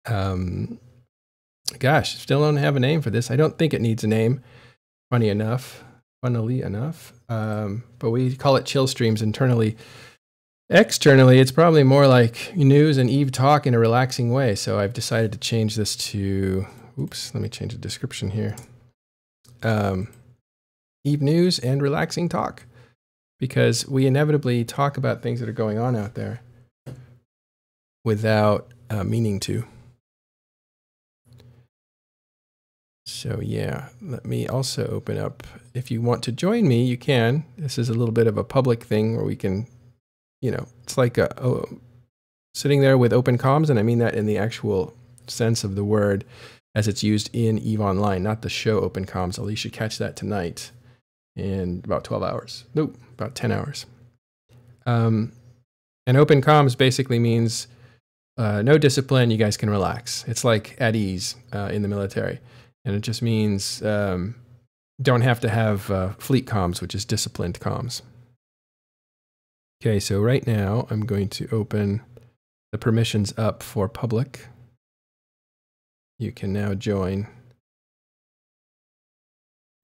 Um, Gosh, still don't have a name for this. I don't think it needs a name, funnily enough. But we call it chill streams internally. Externally, it's probably more like news and Eve talk in a relaxing way. So I've decided to change this to, oops, let me change the description here. Eve news and relaxing talk, because we inevitably talk about things that are going on out there without meaning to. So yeah, let me also open up. If you want to join me, you can. This is a little bit of a public thing where we can, you know, it's like sitting there with open comms, and I mean that in the actual sense of the word as it's used in EVE Online, not the show open comms. At least you catch that tonight in about 12 hours. Nope, about 10 hours. And open comms basically means no discipline, you guys can relax. It's like at ease in the military. And it just means don't have to have fleet comms, which is disciplined comms. Okay, so right now I'm going to open the permissions up for public. You can now join.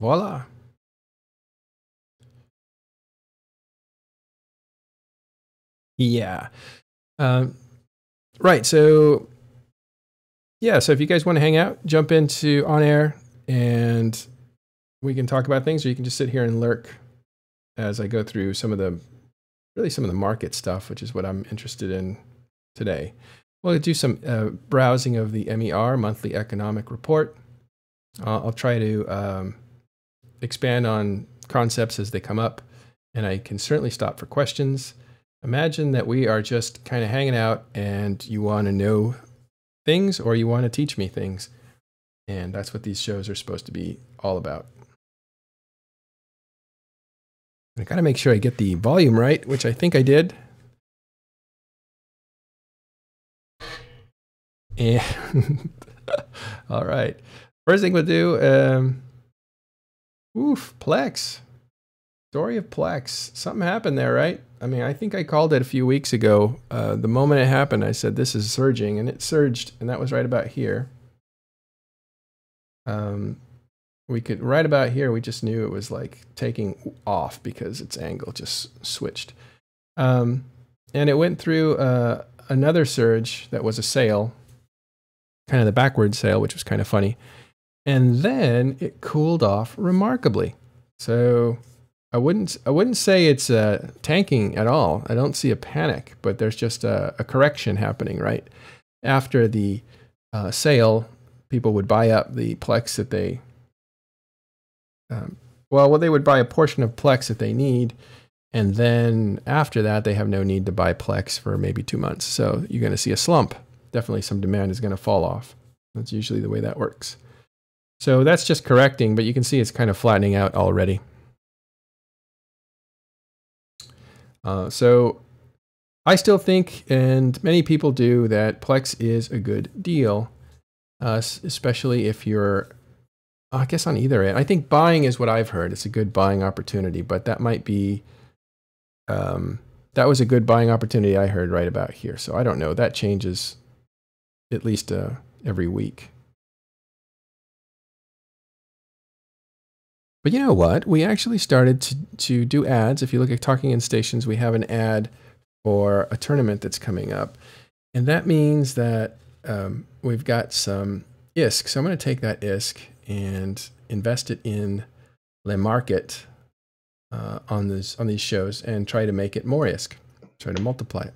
Voila. Yeah. Right, so yeah, so if you guys want to hang out, jump into on air and we can talk about things, or you can just sit here and lurk as I go through some of the market stuff, which is what I'm interested in today. We'll do some browsing of the MER, Monthly Economic Report. I'll try to expand on concepts as they come up, and I can certainly stop for questions. Imagine that we are just kind of hanging out and you want to know things, or you want to teach me things. And that's what these shows are supposed to be all about. I got to make sure I get the volume right, which I think I did. And all right. First thing we'll do, Plex. Story of Plex. Something happened there, right? I mean, I think I called it a few weeks ago. The moment it happened, I said, this is surging, and it surged, and that was right about here. Right about here, we just knew it was like taking off because its angle just switched. And it went through another surge that was a sale, kind of the backward sale, which was kind of funny. And then it cooled off remarkably. So I wouldn't say it's tanking at all. I don't see a panic, but there's just a correction happening, right? After the sale, people would buy up the Plex that they, they would buy a portion of Plex that they need, and then after that, they have no need to buy Plex for maybe 2 months. So you're going to see a slump. Definitely some demand is going to fall off. That's usually the way that works. So that's just correcting, but you can see it's kind of flattening out already. So I still think, and many people do, that Plex is a good deal, especially if you're, I guess, on either end. I think buying is what I've heard. It's a good buying opportunity, but that might be, that was a good buying opportunity I heard right about here. So I don't know. That changes at least every week. But you know what? We actually started to do ads. If you look at Talking in Stations, we have an ad for a tournament that's coming up. And that means that we've got some ISK. So I'm going to take that ISK and invest it in the market on these shows and try to make it more ISK. Try to multiply it.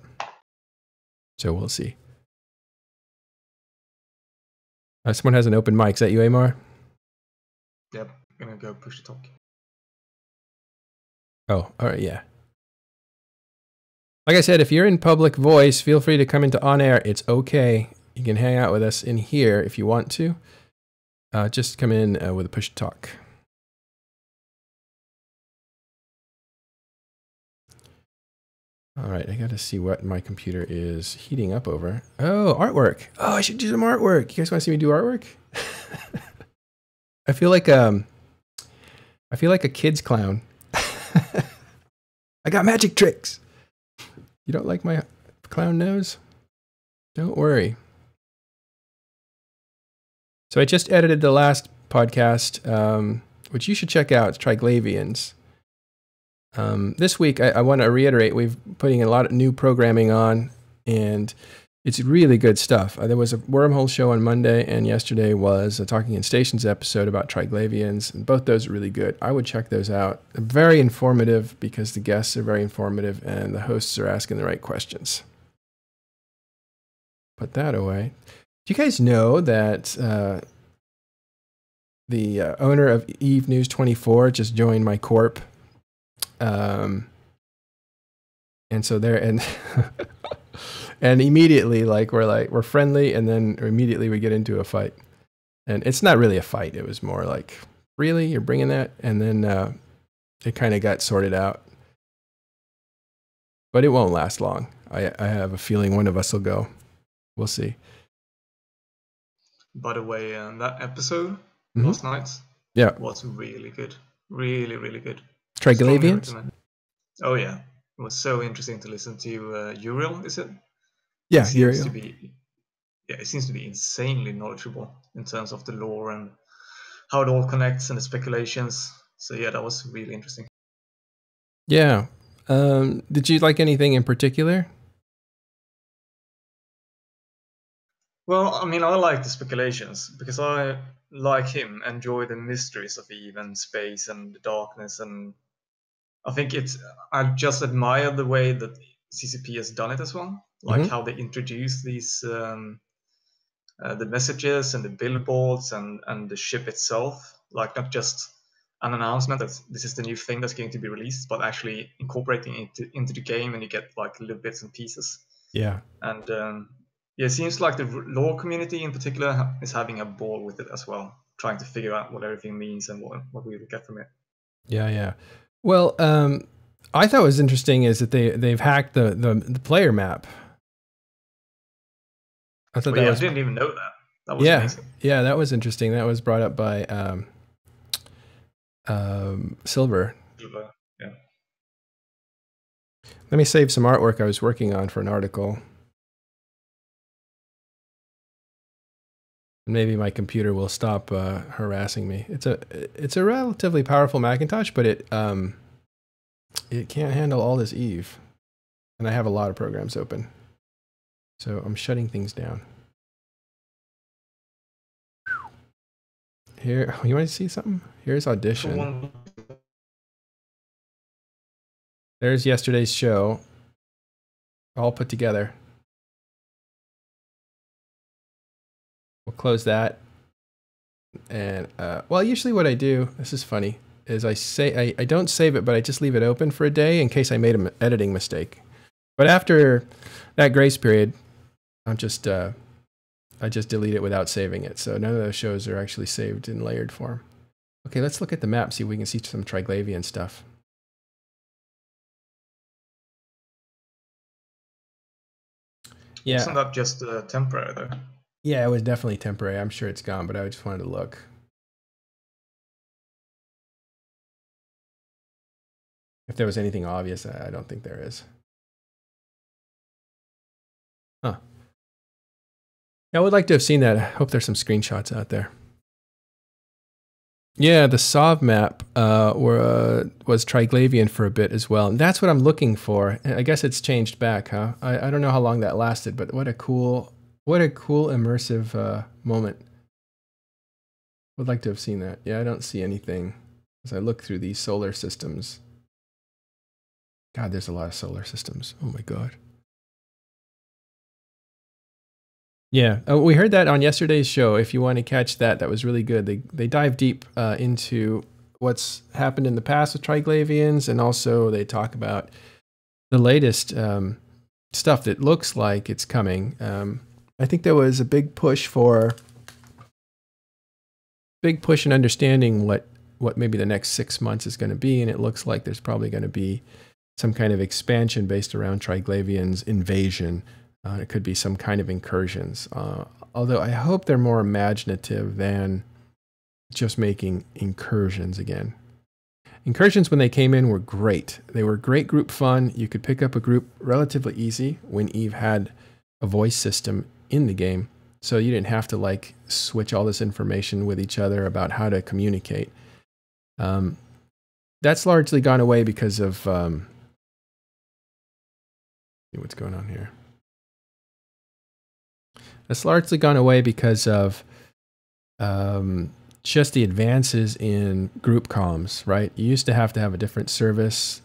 So we'll see. Someone has an open mic. Is that you, Amar? Yep. I'm gonna go push the talk. Oh, all right, yeah. Like I said, if you're in public voice, feel free to come into on air. It's okay. You can hang out with us in here if you want to. Just come in with a push to talk. All right, I got to see what my computer is heating up over. Oh, artwork. Oh, I should do some artwork. You guys want to see me do artwork? I feel like a kid's clown. I got magic tricks. You don't like my clown nose? Don't worry. So I just edited the last podcast, which you should check out. It's Trigrlavians. This week, I want to reiterate, we've putting a lot of new programming on, and it's really good stuff. There was a Wormhole show on Monday, and yesterday was a Talking in Stations episode about Trigrlavians, and both those are really good. I would check those out. They're very informative because the guests are very informative, and the hosts are asking the right questions. Put that away. Do you guys know that the owner of Eve News 24 just joined my corp? And so there, and and immediately, like we're friendly, and then immediately we get into a fight. And it's not really a fight. It was more like, really, you're bringing that? And then it kind of got sorted out. But it won't last long. I have a feeling one of us will go. We'll see. By the way, that episode last night was really good. Really, really good. Trigrlavians? Oh, yeah. It was so interesting to listen to Uriel, is it? Yeah, Uriel. It seems to be insanely knowledgeable in terms of the lore and how it all connects and the speculations. So yeah, that was really interesting. Yeah. Did you like anything in particular? Well, I mean, I like the speculations because I, like him, enjoy the mysteries of Eve and space and the darkness, and I think I just admire the way that CCP has done it as well, like how they introduce these the messages and the billboards and the ship itself, like not just an announcement that this is the new thing that's going to be released, but actually incorporating it into the game, and you get like little bits and pieces. Yeah. And yeah, it seems like the lore community in particular is having a ball with it as well, trying to figure out what everything means and what we will get from it. Yeah, yeah. Well, I thought was interesting is that they've hacked the player map. I thought I didn't even know that. That was amazing. Yeah, that was interesting. That was brought up by Silver. Yeah. Let me save some artwork I was working on for an article. Maybe my computer will stop harassing me. It's a relatively powerful Macintosh, but it can't handle all this Eve, and I have a lot of programs open, so I'm shutting things down. Here, you want to see something? Here's Audition. There's yesterday's show, all put together. We'll close that. And, well, usually what I do, this is funny, is I don't save it, but I just leave it open for a day in case I made an editing mistake. But after that grace period, I just delete it without saving it. So none of those shows are actually saved in layered form. Okay, let's look at the map, see if we can see some Trigrlavian stuff. Yeah. Wasn't that just temporary though? Yeah, it was definitely temporary. I'm sure it's gone, but I just wanted to look. If there was anything obvious, I don't think there is. Huh. Yeah, I would like to have seen that. I hope there's some screenshots out there. Yeah, the SOV map was Trigrlavian for a bit as well. And that's what I'm looking for. And I guess it's changed back, huh? I don't know how long that lasted, but what a cool immersive moment. Would like to have seen that. Yeah, I don't see anything as I look through these solar systems. God, there's a lot of solar systems. Oh my God. Yeah, we heard that on yesterday's show. If you want to catch that, that was really good. They dive deep into what's happened in the past with Trigrlavians, and also they talk about the latest stuff that looks like it's coming. I think there was a big push in understanding what maybe the next 6 months is going to be, and it looks like there's probably going to be some kind of expansion based around Trigrlavian's invasion. It could be some kind of incursions, although I hope they're more imaginative than just making incursions again. Incursions, when they came in, were great. They were great group fun. You could pick up a group relatively easy when Eve had a voice system in the game. So you didn't have to like switch all this information with each other about how to communicate. That's largely gone away because of what's going on here. That's largely gone away because of just the advances in group comms, right? You used to have a different service,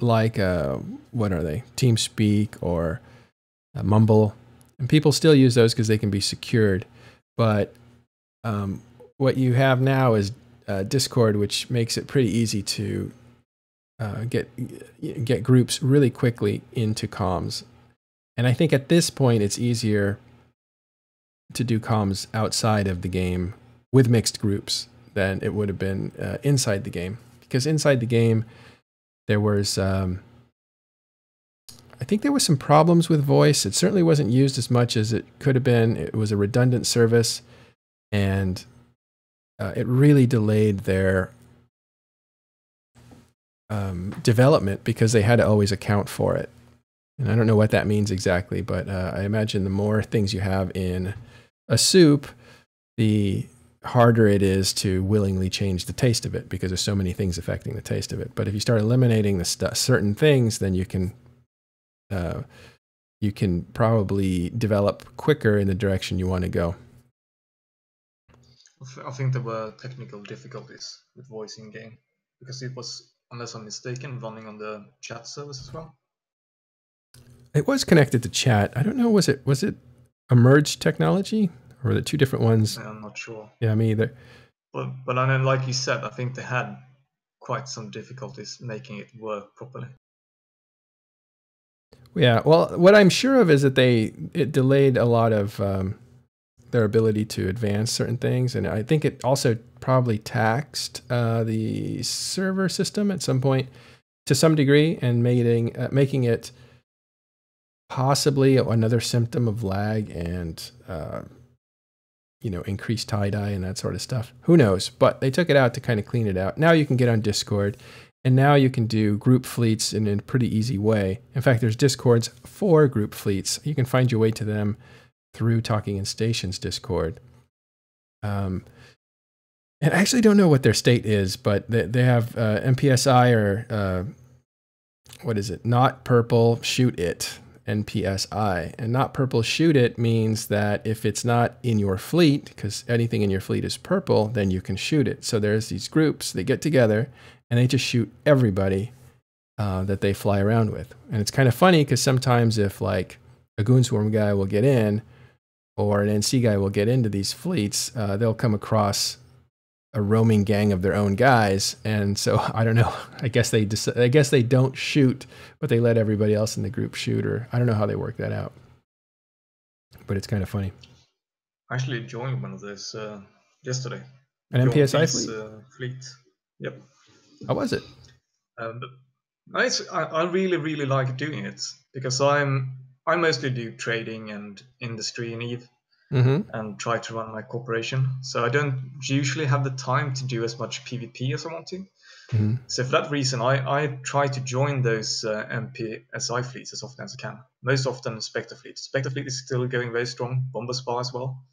like what are they? TeamSpeak or Mumble, and people still use those because they can be secured. But what you have now is Discord, which makes it pretty easy to get groups really quickly into comms. And I think at this point it's easier to do comms outside of the game with mixed groups than it would have been inside the game. Because inside the game, there was, I think there was some problems with voice. It certainly wasn't used as much as it could have been. It was a redundant service, and it really delayed their development because they had to always account for it. And I don't know what that means exactly, but I imagine the more things you have in a soup, the harder it is to willingly change the taste of it because there's so many things affecting the taste of it. But if you start eliminating the certain things, then you can probably develop quicker in the direction you want to go. I think there were technical difficulties with voice in game because it was, unless I'm mistaken, running on the chat service as well. It was connected to chat. I don't know. Was it a merged technology, or were the two different ones? I'm not sure. Yeah, me either. But I know, like you said, I think they had quite some difficulties making it work properly. Yeah. Well, what I'm sure of is that it delayed a lot of their ability to advance certain things, and I think it also probably taxed the server system at some point to some degree, and making it possibly another symptom of lag and increased tie-dye and that sort of stuff. Who knows? But they took it out to kind of clean it out. Now you can get on Discord, and now you can do group fleets in a pretty easy way. In fact, there's Discords for group fleets. You can find your way to them through Talking in Stations Discord. And I actually don't know what their state is, but they have NPSI or what is it? Not purple, shoot it. NPSI. And not purple, shoot it means that if it's not in your fleet, because anything in your fleet is purple, then you can shoot it. So there's these groups, they get together and they just shoot everybody that they fly around with. And it's kind of funny because sometimes if like a Goonswarm guy will get in or an NC guy will get into these fleets, they'll come across a roaming gang of their own guys, and so I don't know. I guess they don't shoot, but they let everybody else in the group shoot, or I don't know how they work that out. But it's kind of funny. I actually joined one of those yesterday. An NPSI fleet. Yep. How was it? I really like doing it because I mostly do trading and industry in EVE. And try to run my corporation. So I don't usually have the time to do as much PvP as I want to. So for that reason, I try to join those MPSI fleets as often as I can. Most often Spectre fleet. Spectre fleet is still going very strong. Bomber Spar as well.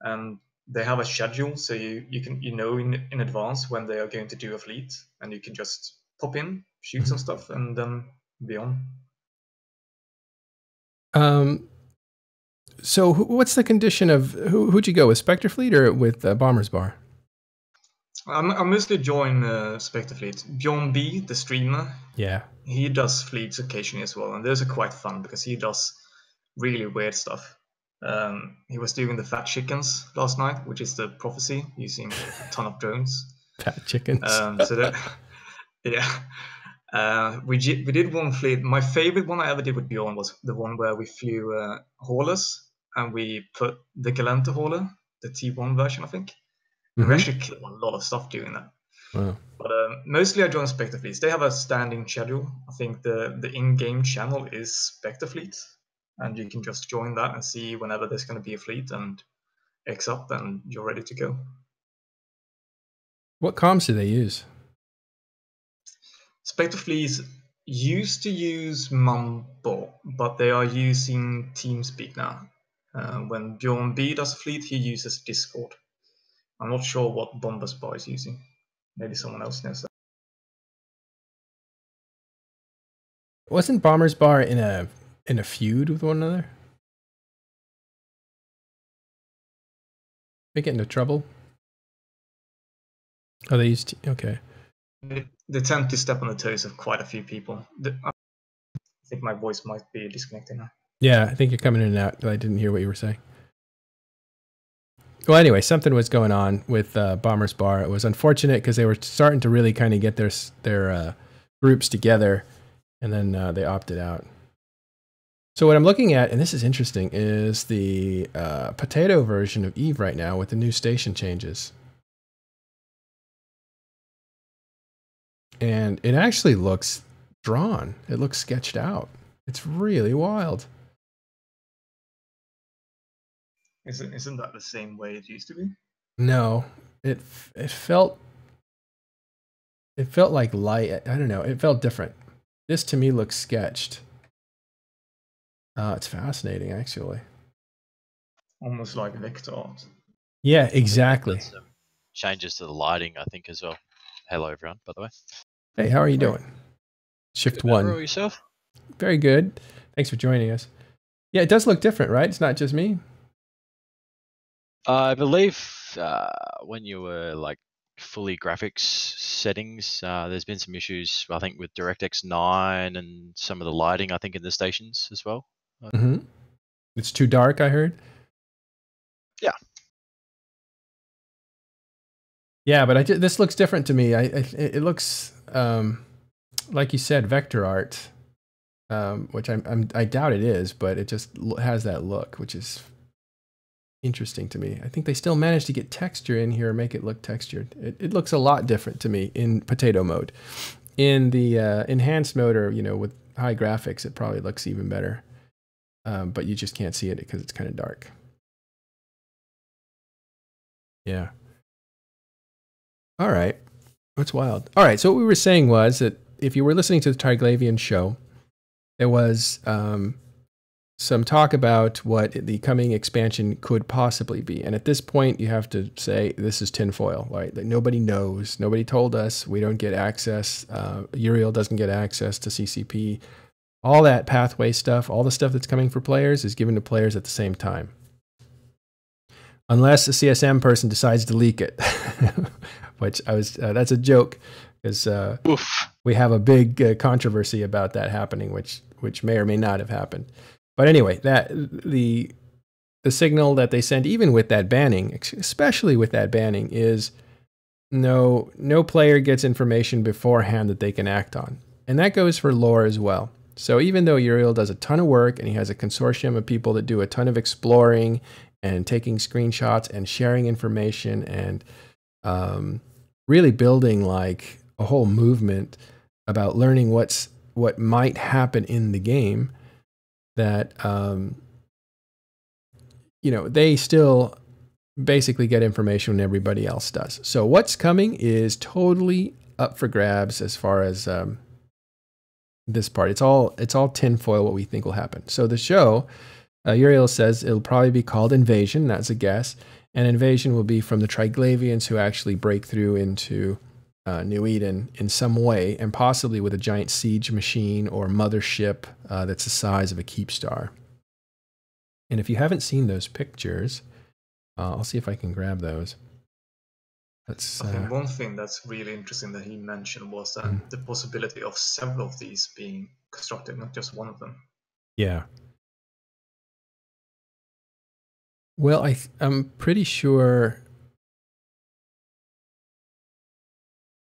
And they have a schedule, so you can in advance when they are going to do a fleet, and you can just pop in, shoot some stuff, and then be on. So what's the condition of who'd you go with, Spectre Fleet or with Bomber's Bar? I mostly join Spectre Fleet. Bjorn B, the streamer, yeah, he does fleets occasionally as well, and those are quite fun because he does really weird stuff. He was doing the fat chickens last night, which is the prophecy using a ton of drones. Fat chickens. We did one fleet. My favorite one I ever did with Bjorn was the one where we flew haulers, and we put the Galenta hauler, the T1 version, I think. And we actually killed a lot of stuff doing that. Wow. But mostly I join Spectre Fleets. They have a standing schedule. I think the in-game channel is Spectre Fleet, and you can just join that and see whenever there's going to be a fleet and X up, and you're ready to go. What comms do they use? Spectre Fleets used to use Mumble, but they are using TeamSpeak now. When Bjorn B does a fleet, he uses Discord. I'm not sure what Bombus Bar is using. Maybe someone else knows that. Wasn't Bombers Bar in a feud with one another? They get into trouble? Oh, they used to, okay. They tend to step on the toes of quite a few people. I think my voice might be disconnecting now. Yeah, I think you're coming in and out. I didn't hear what you were saying. Well, anyway, something was going on with Bombers Bar. It was unfortunate because they were starting to really kind of get their groups together, and then they opted out. So what I'm looking at, and this is interesting, is the potato version of Eve right now with the new station changes. And it actually looks drawn. It looks sketched out. It's really wild. Isn't that the same way it used to be? No, it felt like light. I don't know. It felt different. This to me looks sketched. It's fascinating, actually. Almost like vector art. Yeah, exactly. Some changes to the lighting, I think, as well. Hello, everyone, by the way. Hey, how are you doing? ShiftOne. Yourself? Very good. Thanks for joining us. Yeah, it does look different, right? It's not just me. I believe when you were like fully graphics settings, there's been some issues, I think, with DirectX 9 and some of the lighting, I think, in the stations as well. Mm-hmm. It's too dark, I heard. Yeah. Yeah, but this looks different to me. It looks like you said, vector art, which I doubt it is, but it just has that look, which is interesting to me. I think they still managed to get texture in here, make it look textured. It looks a lot different to me in potato mode. In the enhanced mode, or with high graphics, it probably looks even better. But you just can't see it because it's kind of dark. Yeah. All right. That's wild. All right. So what we were saying was that if you were listening to the Trigrlavian show, there was some talk about what the coming expansion could possibly be. And at this point, you have to say this is tinfoil, right? That nobody knows. Nobody told us. We don't get access. Uriel doesn't get access to CCP. All that pathway stuff, all the stuff that's coming for players is given to players at the same time. Unless a CSM person decides to leak it, which that's a joke, because we have a big controversy about that happening, which may or may not have happened. But anyway, that the signal that they send, even with that banning, especially with that banning, is no player gets information beforehand that they can act on. And that goes for lore as well. So even though Uriel does a ton of work and he has a consortium of people that do a ton of exploring and taking screenshots and sharing information and really building like a whole movement about learning what might happen in the game, that they still basically get information when everybody else does. So what's coming is totally up for grabs as far as this part. It's all tinfoil what we think will happen. So the show, Uriel says it'll probably be called Invasion. That's a guess. And Invasion will be from the Trigrlavians who actually break through into New Eden in some way, and possibly with a giant siege machine or mothership that's the size of a Keepstar. And if you haven't seen those pictures, I'll see if I can grab those. I think one thing that's really interesting that he mentioned was that the possibility of several of these being constructed, not just one of them. Yeah. Well, I'm pretty sure,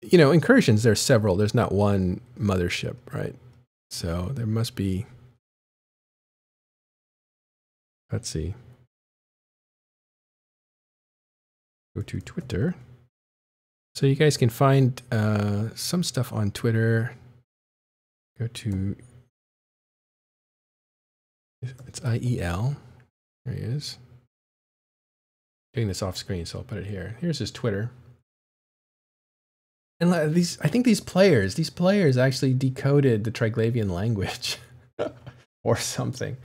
incursions, there's several. There's not one mothership, right? So there must be, let's see. Go to Twitter. So you guys can find some stuff on Twitter. Go to, it's IEL. There he is. Getting this off screen, so I'll put it here. Here's his Twitter. And I think these players actually decoded the Trigrlavian language or something.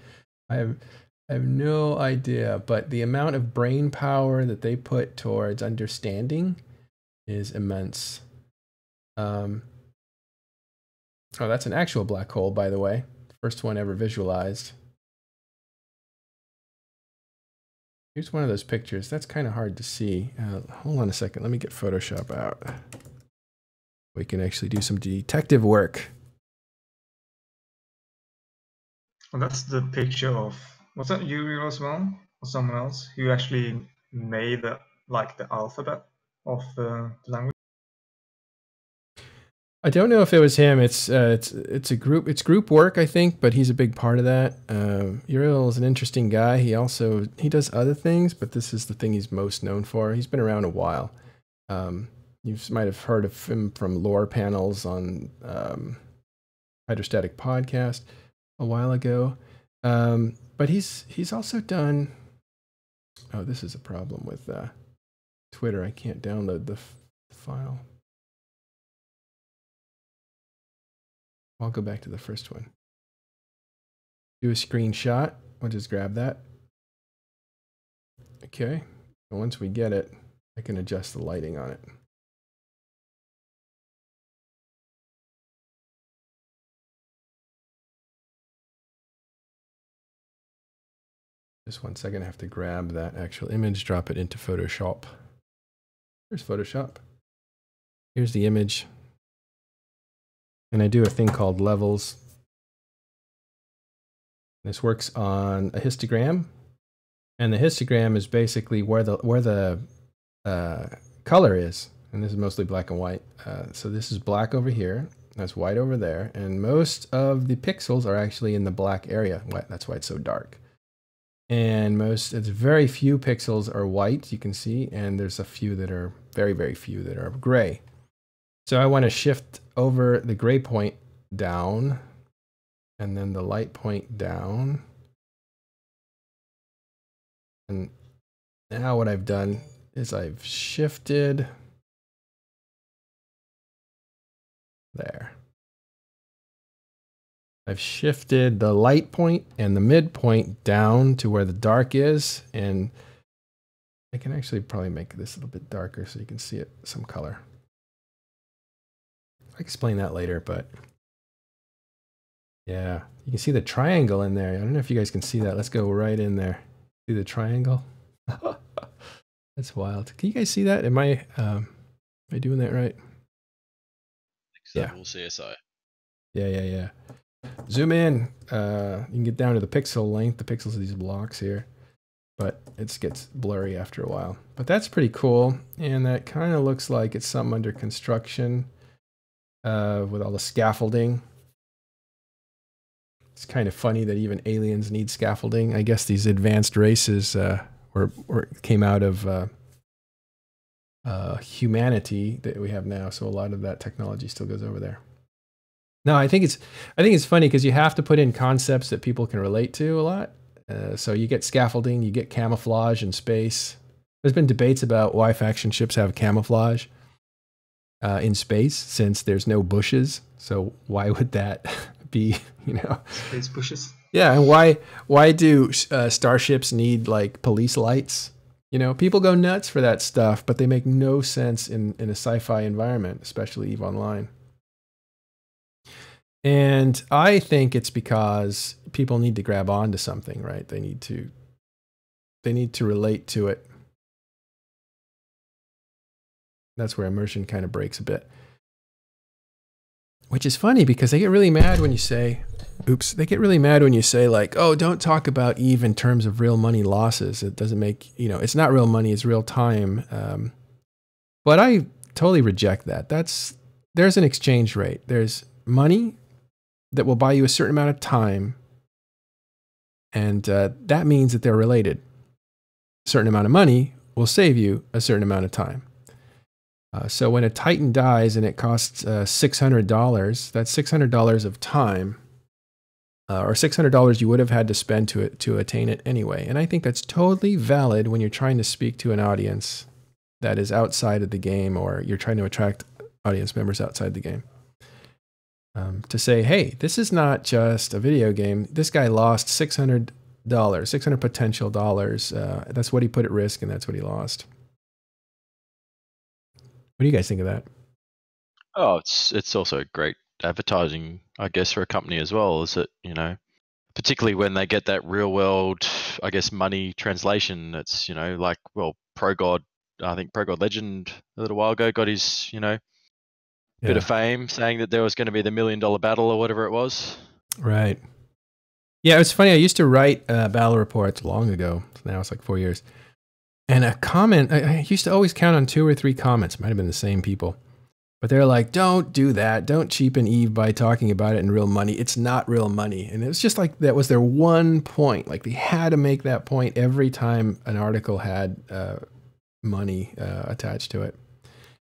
I have no idea, but the amount of brain power that they put towards understanding is immense. Oh, that's an actual black hole, by the way. First one ever visualized. Here's one of those pictures. That's kind of hard to see. Hold on a second. Let me get Photoshop out. We can actually do some detective work. Well, that's the picture of, was that you as well, or someone else who actually made the alphabet of the language? I don't know if it was him. It's a group. It's group work, I think, but he's a big part of that. Uriel is an interesting guy. He does other things, but this is the thing he's most known for. He's been around a while. You might have heard of him from lore panels on Hydrostatic Podcast a while ago. But he's also done. Oh, this is a problem with Twitter. I can't download the file. I'll go back to the first one. Do a screenshot. I'll just grab that. Okay. And once we get it, I can adjust the lighting on it. Just 1 second, I have to grab that actual image, drop it into Photoshop. Here's Photoshop. Here's the image. And I do a thing called levels. This works on a histogram. And the histogram is basically where the color is. And this is mostly black and white. So this is black over here. That's white over there. And most of the pixels are actually in the black area. That's why it's so dark. And it's very few pixels are white, you can see. And there's a few that are, very, very few that are gray. So I want to shift over the gray point down and then the light point down. And now what I've done is I've shifted there. I've shifted the light point and the midpoint down to where the dark is. And I can actually probably make this a little bit darker so you can see it, some color. I'll explain that later, but yeah, you can see the triangle in there. I don't know if you guys can see that. Let's go right in there. See the triangle? That's wild. Can you guys see that? Am I doing that right? Yeah. We'll CSI. Yeah. Zoom in. You can get down to the pixel length, the pixels of these blocks here, but it gets blurry after a while. But that's pretty cool, and that kind of looks like it's something under construction. With all the scaffolding. It's kind of funny that even aliens need scaffolding. I guess these advanced races came out of humanity that we have now, so a lot of that technology still goes over there. No, I think it's funny because you have to put in concepts that people can relate to a lot. So you get scaffolding, you get camouflage in space. There's been debates about why faction ships have camouflage in space, since there's no bushes. So why would that be, Space bushes. Yeah, and why do starships need like police lights? People go nuts for that stuff, but they make no sense in a sci-fi environment, especially EVE Online. And I think it's because people need to grab onto something, right? They need to relate to it. That's where immersion kind of breaks a bit. Which is funny because they get really mad when you say, they get really mad when you say like, oh, don't talk about EVE in terms of real money losses. It doesn't make, it's not real money, it's real time. But I totally reject that. There's an exchange rate. There's money that will buy you a certain amount of time. And that means that they're related. A certain amount of money will save you a certain amount of time. So when a Titan dies and it costs $600, that's $600 of time, or $600 you would have had to spend to attain it anyway. And I think that's totally valid when you're trying to speak to an audience that is outside of the game, or you're trying to attract audience members outside the game. To say, hey, this is not just a video game. This guy lost $600 $600 potential dollars. That's what he put at risk, and that's what he lost. What do you guys think of that? Oh, it's also great advertising, I guess, for a company as well. Is it, you know, particularly when they get that real world, I guess, money translation. It's, you know, like, well, I think Pro God Legend a little while ago got his, you know, bit of fame saying that there was going to be the $1 million battle or whatever it was. Right. Yeah, it's funny. I used to write battle reports long ago. Now it's like 4 years. And a comment, I used to always count on 2 or 3 comments. Might have been the same people. But they're like, don't do that. Don't cheapen Eve by talking about it in real money. It's not real money. And it was just like, that was their one point. Like they had to make that point every time an article had money attached to it.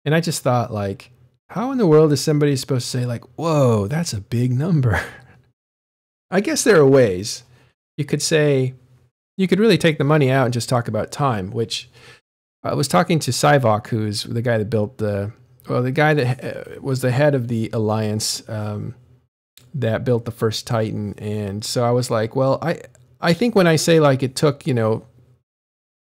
And I just thought, like, how in the world is somebody supposed to say, like, whoa, that's a big number? I guess there are ways. You could say, you could really take the money out and just talk about time, which I was talking to Sivok, who's the guy that built the guy that was the head of the alliance that built the first Titan. And so I was like, well, I think when I say, like, it took, you know,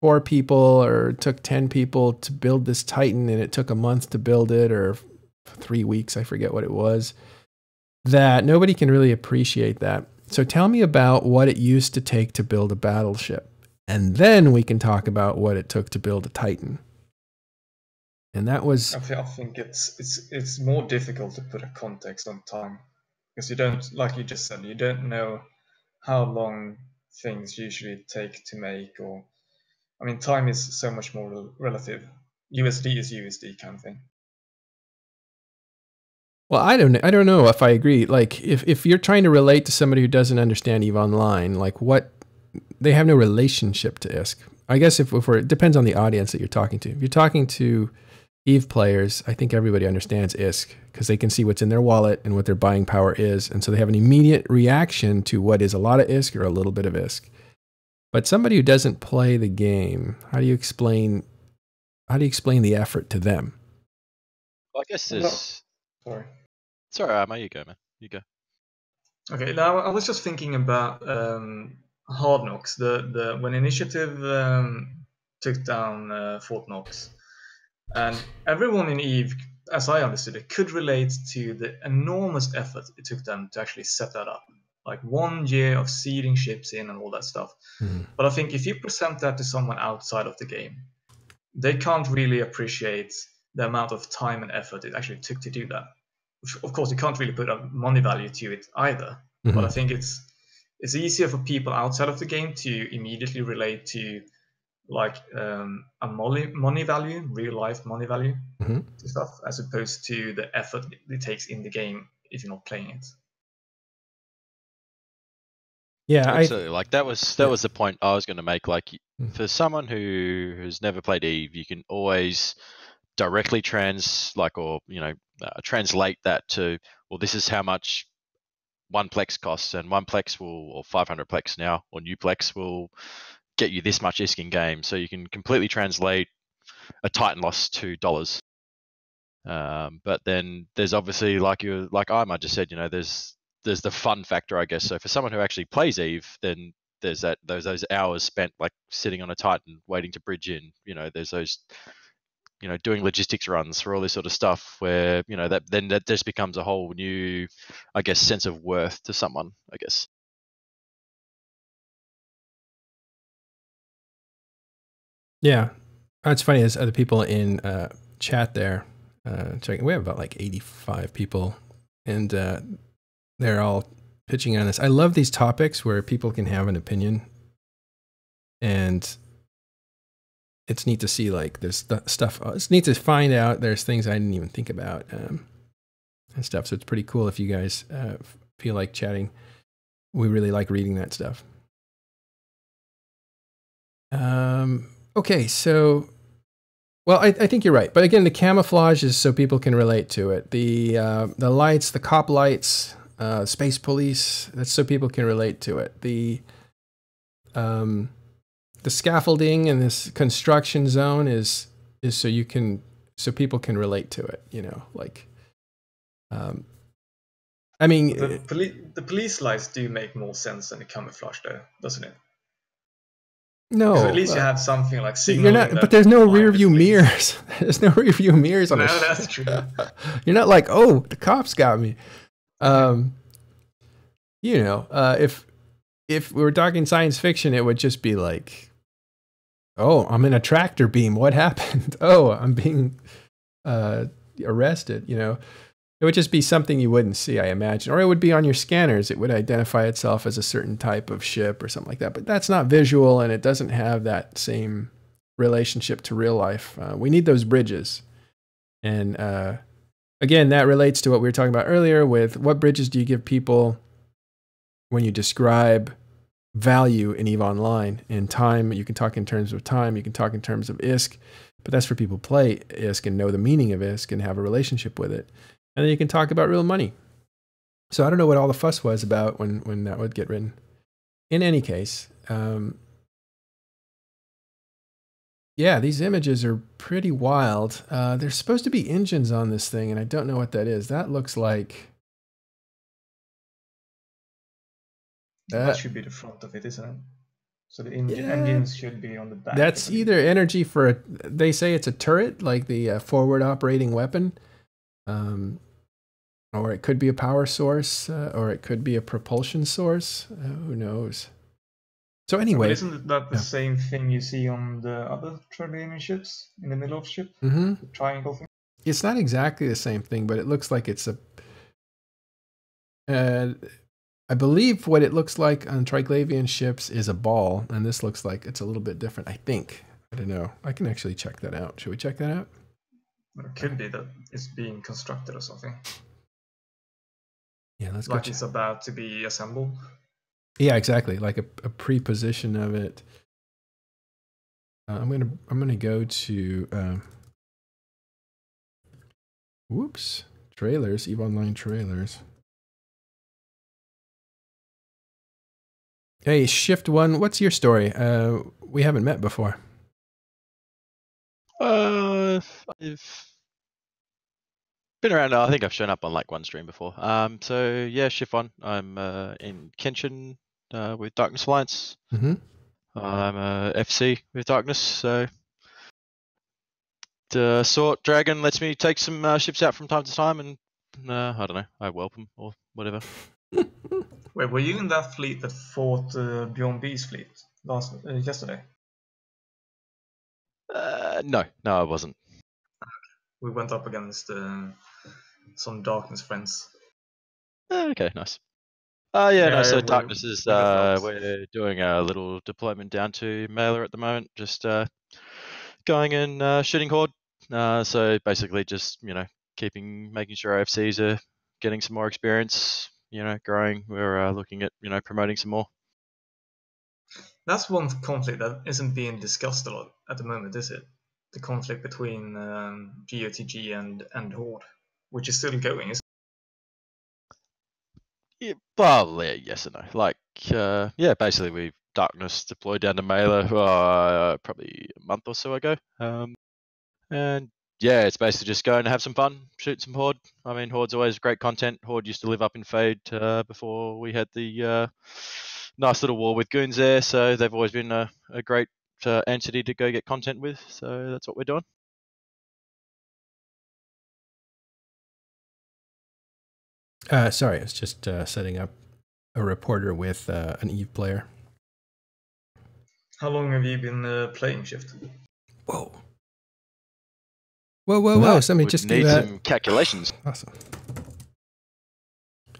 4 people or it took 10 people to build this Titan and it took a month to build it, or 3 weeks, I forget what it was, that nobody can really appreciate that. So tell me about what it used to take to build a battleship, and then we can talk about what it took to build a Titan. And that was... I think it's more difficult to put a context on time, because you don't, like you just said, you don't know how long things usually take to make, or, I mean, time is so much more relative. USD is USD kind of thing. Well, I don't know if I agree. Like, if you're trying to relate to somebody who doesn't understand EVE Online, like, what, they have no relationship to ISK. I guess if it depends on the audience that you're talking to. If you're talking to EVE players, I think everybody understands ISK because they can see what's in their wallet and what their buying power is, and so they have an immediate reaction to what is a lot of ISK or a little bit of ISK. But somebody who doesn't play the game, how do you explain the effort to them? Well, I guess this. Sorry. Sorry, you go, man. You go. Okay, now I was just thinking about Hard Knocks. When Initiative took down Fort Knox, and everyone in EVE, as I understood it, could relate to the enormous effort it took them to actually set that up. Like 1 year of seeding ships in and all that stuff. Mm-hmm. But I think if you present that to someone outside of the game, they can't really appreciate the amount of time and effort it actually took to do that. Of course, you can't really put a money value to it either. Mm-hmm. But I think it's easier for people outside of the game to immediately relate to, like, a money value, real life money value, mm-hmm. to stuff, as opposed to the effort it takes in the game if you're not playing it. Yeah, absolutely. Like that was the point I was going to make. Like, for someone who's never played EVE, you can always directly translate that to, well, this is how much 1 plex costs, and 1 plex or 500 plex now, or new plex will get you this much ISK in game. So you can completely translate a Titan loss to dollars. But then there's obviously, like I just said, you know, there's the fun factor, I guess. So for someone who actually plays EVE, then there's those hours spent, like, sitting on a Titan waiting to bridge in. You know, there's those, you know, doing logistics runs for all this sort of stuff, where, you know, that just becomes a whole new, I guess, sense of worth to someone, I guess. Yeah, it's funny. There's other people in chat there. Checking, we have about like 85 people, and they're all pitching on this. I love these topics where people can have an opinion, and it's neat to see, like, there's stuff. It's neat to find out there's things I didn't even think about and stuff. So it's pretty cool if you guys feel like chatting. We really like reading that stuff. Okay, so, well, I think you're right. But again, the camouflage is so people can relate to it. The lights, the cop lights, space police, that's so people can relate to it. The scaffolding and this construction zone is so people can relate to it, you know, like, I mean, the police lights do make more sense than the camouflage, though, doesn't it? No, at least you have something like you're not. But there's no rear view mirrors. There's no rear view mirrors on. No, that's true. You're not like, oh, the cops got me. You know, if we were talking science fiction, it would just be like, oh, I'm in a tractor beam. What happened? Oh, I'm being arrested. You know, it would just be something you wouldn't see, I imagine. Or it would be on your scanners. It would identify itself as a certain type of ship or something like that. But that's not visual, and it doesn't have that same relationship to real life. We need those bridges. And again, that relates to what we were talking about earlier with what bridges do you give people when you describe value in EVE Online. In time, you can talk in terms of time, you can talk in terms of ISK, but that's for people who play ISK and know the meaning of ISK and have a relationship with it. And then you can talk about real money. So I don't know what all the fuss was about when that would get written. In any case, yeah, these images are pretty wild. There's supposed to be engines on this thing, and I don't know what that is. That looks like... that should be the front of it, isn't it? So the engines should be on the back. That's either energy for they say it's a turret, like the forward operating weapon, or it could be a power source, or it could be a propulsion source. Who knows? So anyway, but isn't that the same thing you see on the other Trigrlavian ships in the middle of the ship? Mm-hmm. The triangle thing. It's not exactly the same thing, but it looks like it's a. I believe what it looks like on Trigrlavian ships is a ball, and this looks like it's a little bit different, I think. I don't know. I can actually check that out. Should we check that out? It could be that it's being constructed or something. Yeah, let's like go. It's about to be assembled. Yeah, exactly. Like a pre-position of it. I'm gonna go to whoops, trailers, EVE Online trailers. Hey, ShiftOne, what's your story? We haven't met before. I've been around. I think I've shown up on like one stream before. So yeah, ShiftOne. I'm in Kenshin with Darkness Alliance. Mm-hmm. I'm a FC with Darkness. So the Sword Dragon lets me take some ships out from time to time, and I don't know. I whelp them or whatever. Wait, were you in that fleet that fought Bjorn B's fleet yesterday? No, I wasn't. We went up against some Darkness friends. Okay, nice. Yeah, no, so Darkness is, we're doing a little deployment down to Mailer at the moment, just going and shooting Horde. So basically just, making sure our FCs are getting some more experience, growing. We're looking at, promoting some more. That's one conflict that isn't being discussed a lot at the moment, is it? The conflict between GOTG and Horde, which is still going, isn't it? Yeah, well, yeah, yes and no. Like, yeah, basically we've Darkness deployed down to Mailer probably a month or so ago. And yeah, it's basically just going to have some fun, shoot some Horde. I mean, Horde's always great content. Horde used to live up in Fade before we had the nice little war with goons there, so they've always been a great entity to go get content with, so that's what we're doing. Sorry, I was just setting up a reporter with an EVE player. How long have you been playing Shift? Whoa. Whoa. Somebody just need do that. Some calculations. Awesome.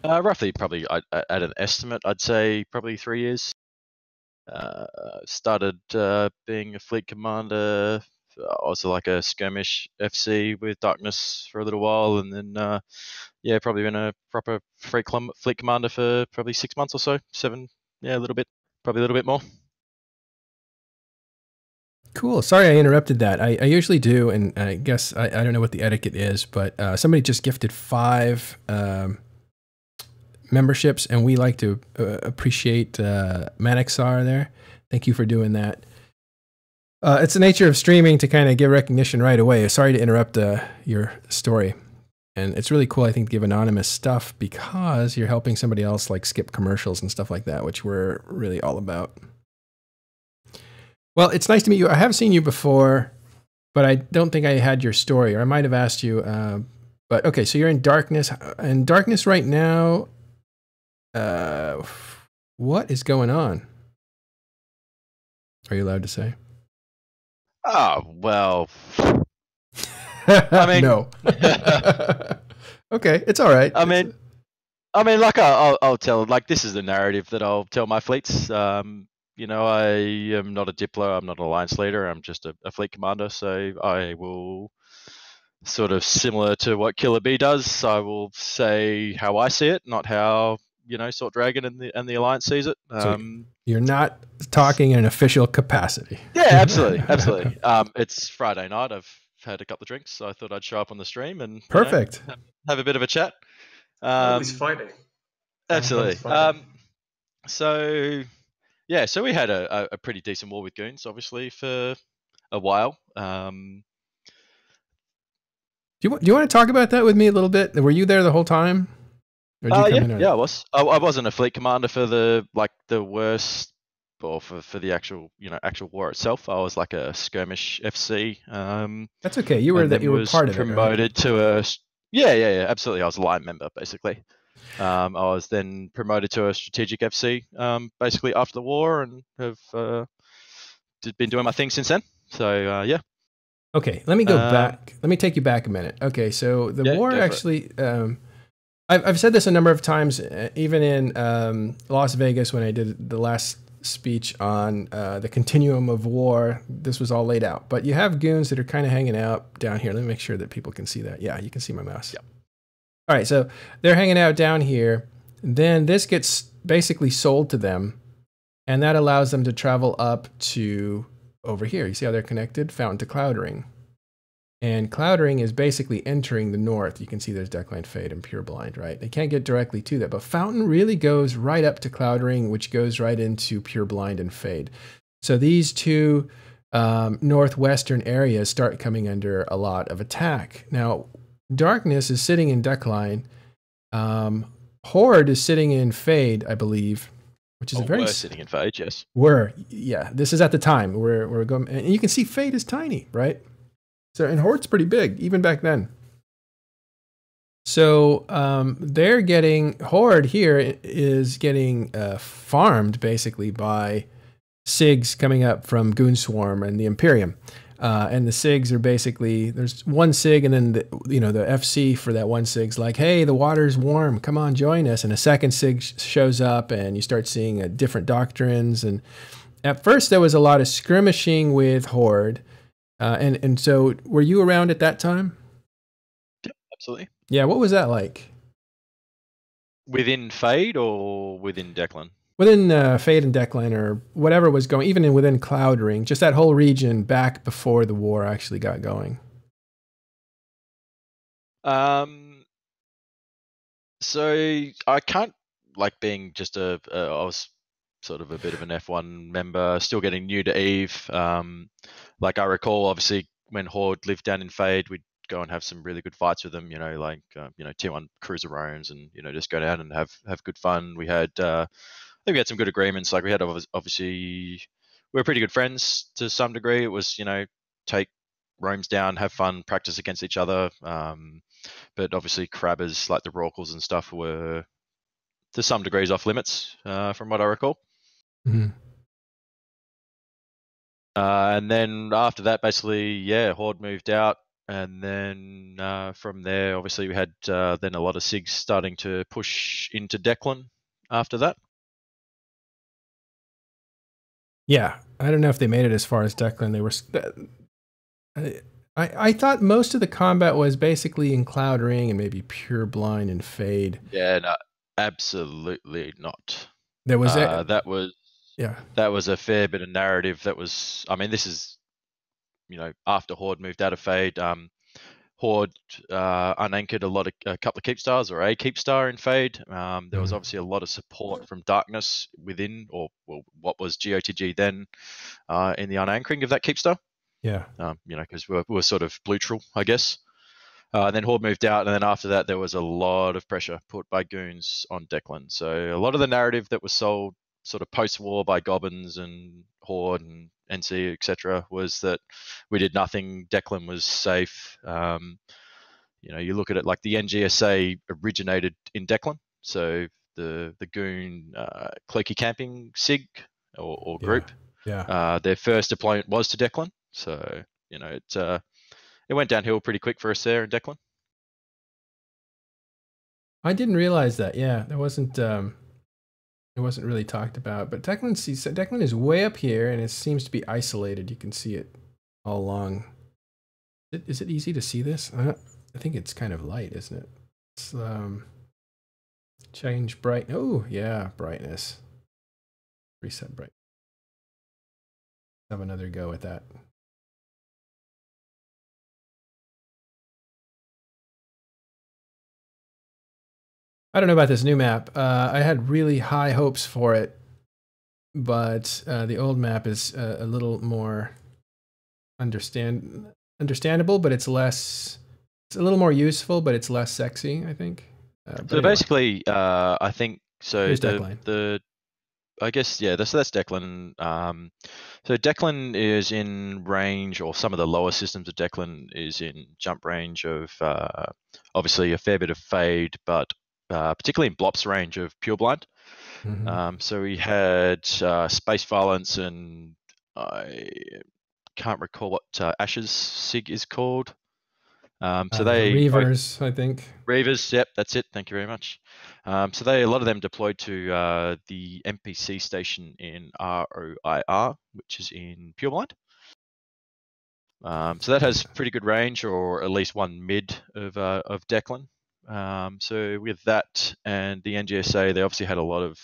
Roughly, probably at an estimate, I'd say probably 3 years. Started being a fleet commander, also like a skirmish FC with Darkness for a little while, and then yeah, probably been a proper fleet commander for probably 6 months or so, 7, yeah, a little bit, probably a little bit more. Cool. Sorry I interrupted that. I usually do, and I guess I don't know what the etiquette is, but somebody just gifted 5 memberships, and we like to appreciate Manixar there. Thank you for doing that. It's the nature of streaming to kind of give recognition right away. Sorry to interrupt your story. And it's really cool, I think, to give anonymous stuff because you're helping somebody else like skip commercials and stuff like that, which we're really all about. Well, it's nice to meet you. I have seen you before, but I don't think I had your story, or I might have asked you. But okay, so you're in darkness. In darkness right now. What is going on? Are you allowed to say? Oh, well. I mean, no. Okay, it's all right. I mean, like I'll tell. Like this is the narrative that I'll tell my fleets. You know, I am not a Diplo. I'm not an alliance leader. I'm just a fleet commander. So I will sort of similar to what Killer B does. I will say how I see it, not how Salt Dragon and the alliance sees it. So you're not talking in an official capacity. Yeah, absolutely, absolutely. It's Friday night. I've had a couple of drinks, so I thought I'd show up on the stream and perfect have a bit of a chat. It's Friday. Absolutely. So yeah, so we had a pretty decent war with goons, obviously, for a while. Do you want to talk about that with me a little bit? Were you there the whole time? Yeah, I was. I wasn't a fleet commander for the worst, or for the actual war itself. I was like a skirmish FC. That's okay. You were part of it. Promoted to a yeah, absolutely. I was a line member basically. I was then promoted to a strategic FC basically after the war, and have been doing my thing since then. So yeah. Okay, let me go back. Let me take you back a minute. Okay, so the war actually. I've said this a number of times, even in Las Vegas when I did the last speech on the continuum of war. This was all laid out. But you have goons that are kind of hanging out down here. Let me make sure that people can see that. Yeah, you can see my mouse. Yep. All right, so they're hanging out down here. Then this gets basically sold to them, and that allows them to travel up to over here. You see how they're connected? Fountain to Cloudering. And Cloudering is basically entering the north. You can see there's Deckline Fade and Pure Blind, right? They can't get directly to that, but Fountain really goes right up to Cloudering, which goes right into Pure Blind and Fade. So these two northwestern areas start coming under a lot of attack. Now, Darkness is sitting in Deckline. Horde is sitting in Fade, I believe, which is we're sitting in Fade, yes. Yeah, this is at the time. We're going, and you can see Fade is tiny, right? So, and Horde's pretty big, even back then. So, they're getting, Horde here is getting farmed, basically, by SIGs coming up from Goonswarm and the Imperium. And the SIGs are basically, there's one SIG, and then, the FC for that one SIG's like, hey, the water's warm, come on, join us. And a second SIG shows up, and you start seeing different doctrines. And at first, there was a lot of skirmishing with Horde. And so, were you around at that time? Yeah, absolutely. Yeah, what was that like? Within Fade or within Deckline? Within Fade and Deckline, or whatever was going, even within Cloudring, just that whole region back before the war actually got going. So I can't, being just I was sort of a bit of an F1 member, still getting new to Eve. I recall, obviously, when Horde lived down in Fade, we'd go and have some really good fights with them, Tier 1 cruiser roams, and, just go down and have good fun. We had, I think we had some good agreements. We had, obviously, we were pretty good friends to some degree. It was, take roams down, have fun, practice against each other. But obviously crabbers like the Rorquals and stuff were to some degrees off limits, from what I recall. Mm-hmm. And then after that, basically, Horde moved out. And then from there, obviously, we had then a lot of SIGs starting to push into Deckline after that. Yeah, I don't know if they made it as far as Deckline. They were. I thought most of the combat was basically in Cloudring and maybe Pure Blind and Fade. Yeah, no, absolutely not. There was that was. Yeah, that was a fair bit of narrative. That was, I mean, this is, after Horde moved out of Fade, Horde unanchored a couple of Keepstars, or a Keepstar in Fade. There was obviously a lot of support from Darkness within, or what was GOTG then, in the unanchoring of that Keepstar. Yeah. Because we were sort of neutral, I guess. And then Horde moved out, and then after that, there was a lot of pressure put by goons on Deckline. So a lot of the narrative that was sold sort of post-war by Gobbins and Horde and NC, etc., was that we did nothing. Declan was safe. You look at it like the NGSA originated in Declan, so the Goon Cloaky Camping SIG or group, their first deployment was to Declan. So it went downhill pretty quick for us there in Declan. I didn't realize that. Yeah, it wasn't really talked about. But Declan is way up here, and it seems to be isolated. You can see it all along. Is it easy to see this? I think it's kind of light, isn't it? It's, change bright. Oh yeah, brightness. Reset bright. Have another go at that. I don't know about this new map. I had really high hopes for it, but the old map is a little more understandable, but it's less. It's a little more useful, but it's less sexy, I think. So anyway. Basically, I think so. Here's Declan. I guess that's Declan. So Declan is in range, or some of the lower systems of Declan is in jump range of obviously a fair bit of fade, but particularly in Blop's range of pure blind. Mm-hmm. So we had space violence, and I can't recall what Ash's SIG is called. So they Reavers, I think. Reavers, yep, that's it. Thank you very much. So a lot of them deployed to the NPC station in ROIR, which is in pure blind. So that has pretty good range, or at least one mid of Declan. So with that and the NGSA, they obviously had a lot of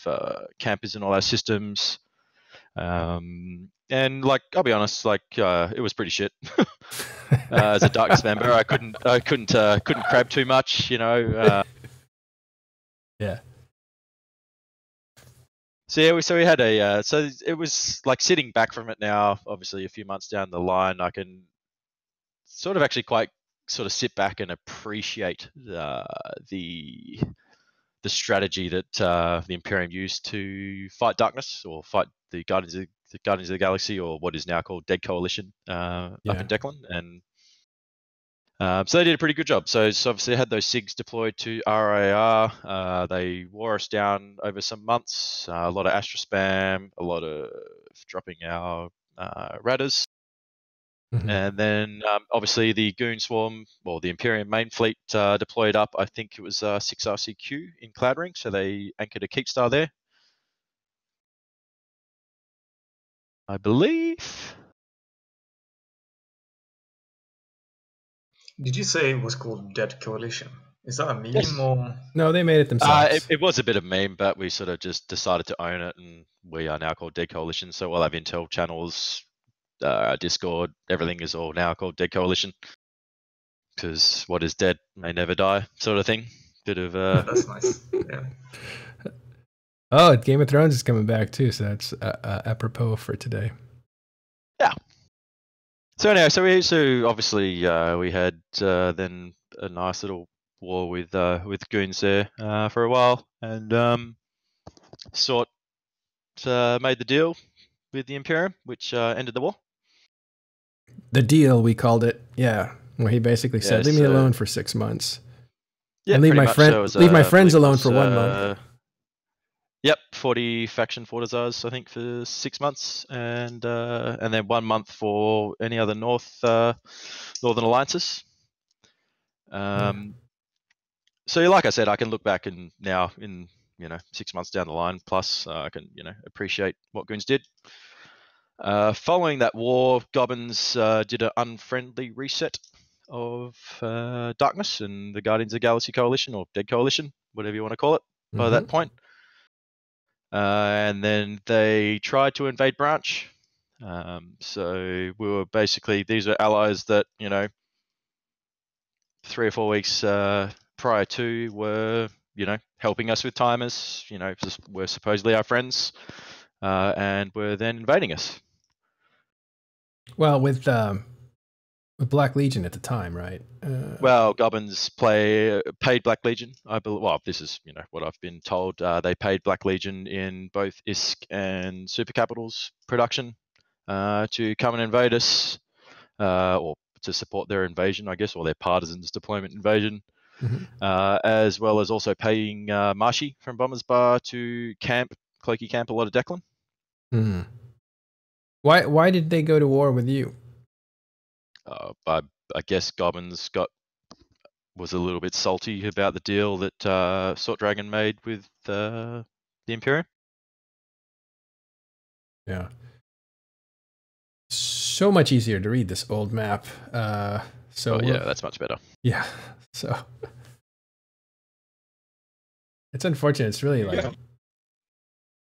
campers in all our systems. And I'll be honest, it was pretty shit. As a Darkness member, I couldn't crab too much, Yeah. So we had so it was like sitting back from it now. Obviously, a few months down the line, I can sort of actually quite sort of sit back and appreciate the strategy that the Imperium used to fight Darkness, or fight the Guardians of the Galaxy, or what is now called Dead Coalition up in Declan. And so they did a pretty good job. So obviously they had those SIGs deployed to RAR. They wore us down over some months. A lot of Astra spam, a lot of dropping our Radders. Mm-hmm. And then obviously the Goon Swarm, or the Imperium main fleet, deployed up. I think it was 6RCQ in Cloud Ring, so they anchored a Keekstar there, I believe. Did you say it was called Dead Coalition? Is that a meme? Yes. Or? No, they made it themselves. It was a bit of a meme, but we sort of just decided to own it, and we are now called Dead Coalition. So we'll have Intel channels, Discord, everything is all now called Dead Coalition. Because what is dead may never die, sort of thing. Bit of That's nice. Yeah. Oh, Game of Thrones is coming back too, so that's apropos for today. Yeah. So anyway, so obviously we had then a nice little war with Goons there for a while, and made the deal with the Imperium, which ended the war. The deal, we called it, where he basically said, "Leave me alone for 6 months." Yeah, and leave my friends alone for 1 month. Yep, 40 faction Fortizars, I think, for 6 months, and then 1 month for any other northern alliances. So, like I said, I can look back and now, in 6 months down the line, plus I can appreciate what Goons did. Following that war, Gobbins did an unfriendly reset of Darkness and the Guardians of the Galaxy Coalition, or Dead Coalition, whatever you want to call it, by that point. And then they tried to invade Branch. So we were basically, these are allies that, 3 or 4 weeks prior to were, helping us with timers, were supposedly our friends, and were then invading us. Well, with Black Legion at the time, right? Well, Goblins paid Black Legion. I believe. Well, this is what I've been told. They paid Black Legion in both ISK and Super Capital's production to come and invade us, or to support their invasion, I guess, or their partisans' deployment invasion, as well as also paying Marshy from Bombers Bar to Cloaky camp a lot of Declan. Mm-hmm. Why did they go to war with you? I guess Goblins was a little bit salty about the deal that Salt Dragon made with the Imperium. Yeah. So much easier to read this old map. Yeah, that's much better. Yeah. So it's unfortunate. It's really like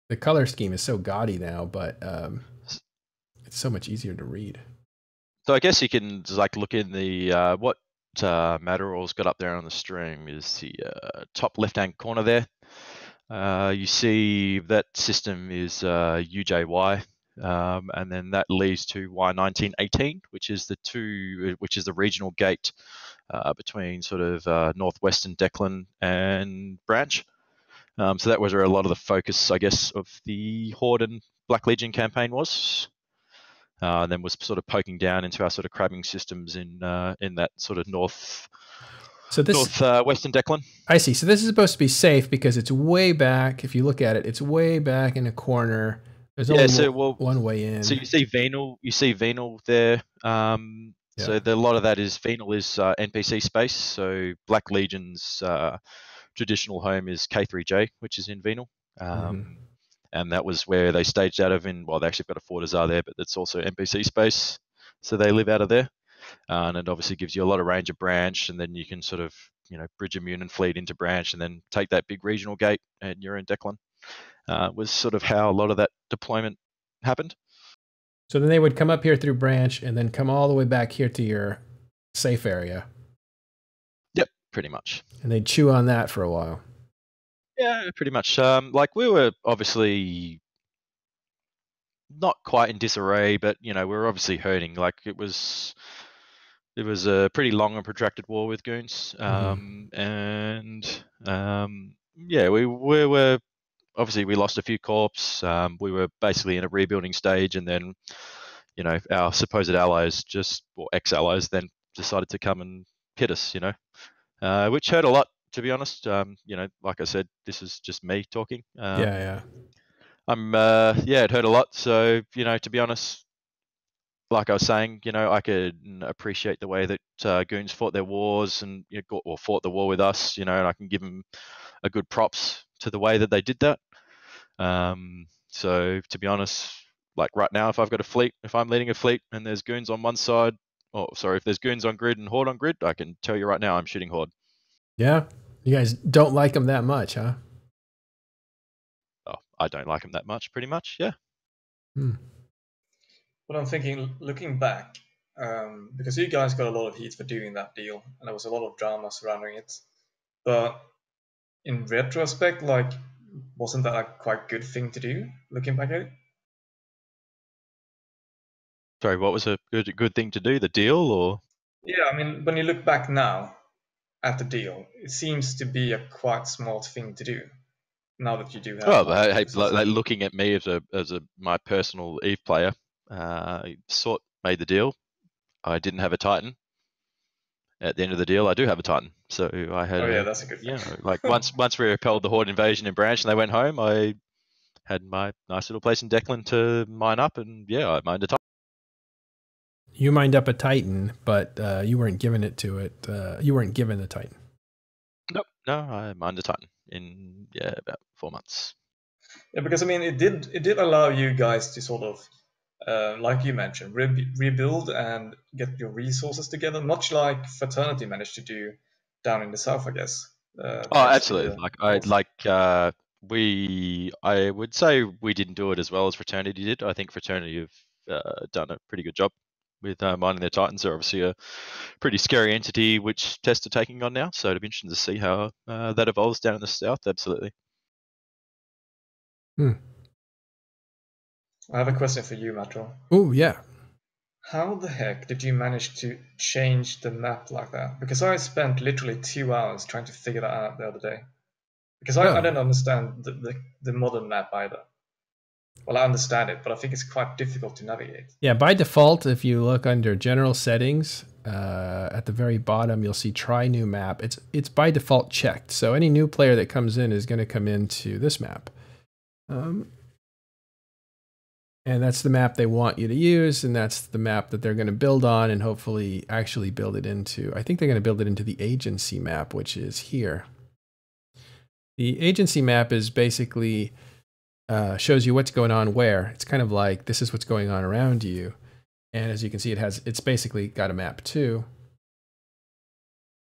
the color scheme is so gaudy now, but it's so much easier to read. So I guess you can just look in the what Matterall's got up there on the stream is the top left-hand corner there. You see that system is UJY, and then that leads to Y1918, which is the regional gate between sort of northwestern Declan and Branch. So that was where a lot of the focus, I guess, of the Horde and Black Legion campaign was. And then was sort of poking down into our sort of crabbing systems in that sort of northwestern Declan. I see. So this is supposed to be safe because it's way back. If you look at it, it's way back in a corner. There's only one way in. So you see Venal there. So a lot of that is Venal is NPC space. So Black Legion's traditional home is K3J, which is in Venal. And that was where they staged out of they actually got a Fortizar there, but it's also NPC space. So they live out of there. And it obviously gives you a lot of range of Branch, and then you can sort of, bridge immune and fleet into Branch and then take that big regional gate and you're in Declan. Was sort of how a lot of that deployment happened. So then they would come up here through Branch and then come all the way back here to your safe area. Yep, pretty much. And they'd chew on that for a while. Yeah, pretty much. We were obviously not quite in disarray, but we were obviously hurting. It was a pretty long and protracted war with goons, we were obviously we lost a few corps. We were basically in a rebuilding stage, and then our supposed allies or ex-allies then decided to come and hit us. Which hurt a lot. To be honest, like I said, this is just me talking. It hurt a lot. So, to be honest, like I was saying, I could appreciate the way that goons fought their wars and fought the war with us, and I can give them a good props to the way that they did that. So, to be honest, right now, if I've got a fleet, if I'm leading a fleet and there's goons on one side, if there's goons on grid and Horde on grid, I can tell you right now I'm shooting Horde. Yeah? You guys don't like them that much, huh? Oh, I don't like them that much, pretty much, yeah. But I'm thinking, looking back, because you guys got a lot of heat for doing that deal, and there was a lot of drama surrounding it. But in retrospect, wasn't that a quite good thing to do, looking back at it? Sorry, what was a good thing to do? The deal, or? Yeah, I mean, when you look back now at the deal, it seems to be a quite smart thing to do. Now that you do have. Looking at me as my personal Eve player, Sort made the deal. I didn't have a Titan. At the end of the deal, I do have a Titan. So I had. Oh yeah, that's a good thing. Once we repelled the Horde invasion in Branch and they went home, I had my nice little place in Declan to mine up, and I mined a Titan. You mined up a Titan, but you weren't given it to it. You weren't given the Titan. Nope. No, I mined a Titan in about 4 months. Yeah, because I mean, it did allow you guys to sort of, like you mentioned, rebuild and get your resources together, much like Fraternity managed to do down in the south, I guess. Absolutely. I would say we didn't do it as well as Fraternity did. I think Fraternity have done a pretty good job with mining their Titans. They're obviously a pretty scary entity which Tests are taking on now, so it'll be interesting to see how that evolves down in the south. Absolutely. I have a question for you, Matterall. Oh, yeah. How the heck did you manage to change the map like that? Because I spent literally 2 hours trying to figure that out the other day. Because I don't understand the modern map either. Well, I understand it, but I think it's quite difficult to navigate. Yeah, by default, if you look under General Settings, at the very bottom, you'll see Try New Map. It's by default checked, so any new player that comes in is going to come into this map. And that's the map they want you to use, and that's the map that they're going to build on and hopefully actually build it into. I think they're going to build it into the agency map, which is here. The agency map is basically shows you what's going on where. It's kind of like this is what's going on around you. And as you can see, it's basically got a map too.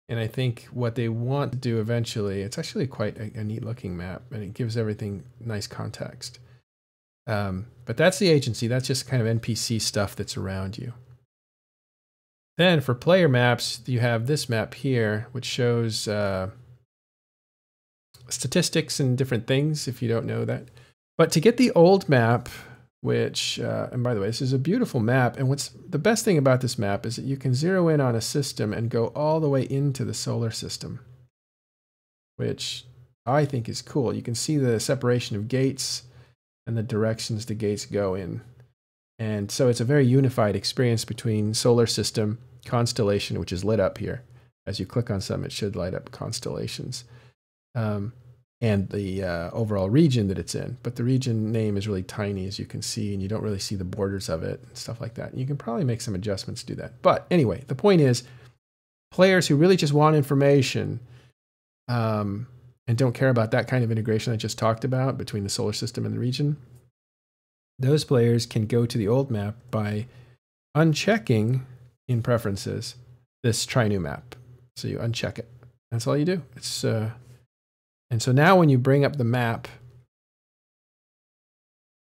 And I think what they want to do eventually, it's actually quite a neat looking map, and it gives everything nice context. But that's the agency. That's just kind of NPC stuff that's around you. Then for player maps, you have this map here, which shows statistics and different things if you don't know that. But to get the old map, which, and by the way, this is a beautiful map. And what's the best thing about this map is that you can zero in on a system and go all the way into the solar system, which I think is cool. You can see the separation of gates and the directions the gates go in. And so it's a very unified experience between solar system, constellation, which is lit up here. As you click on some, it should light up constellations. And the overall region that it's in. But the region name is really tiny, as you can see, and you don't really see the borders of it and stuff like that. And you can probably make some adjustments to do that. But anyway, the point is, players who really just want information and don't care about that kind of integration I just talked about between the solar system and the region, those players can go to the old map by unchecking in preferences this try new map. So you uncheck it. That's all you do. And so now when you bring up the map,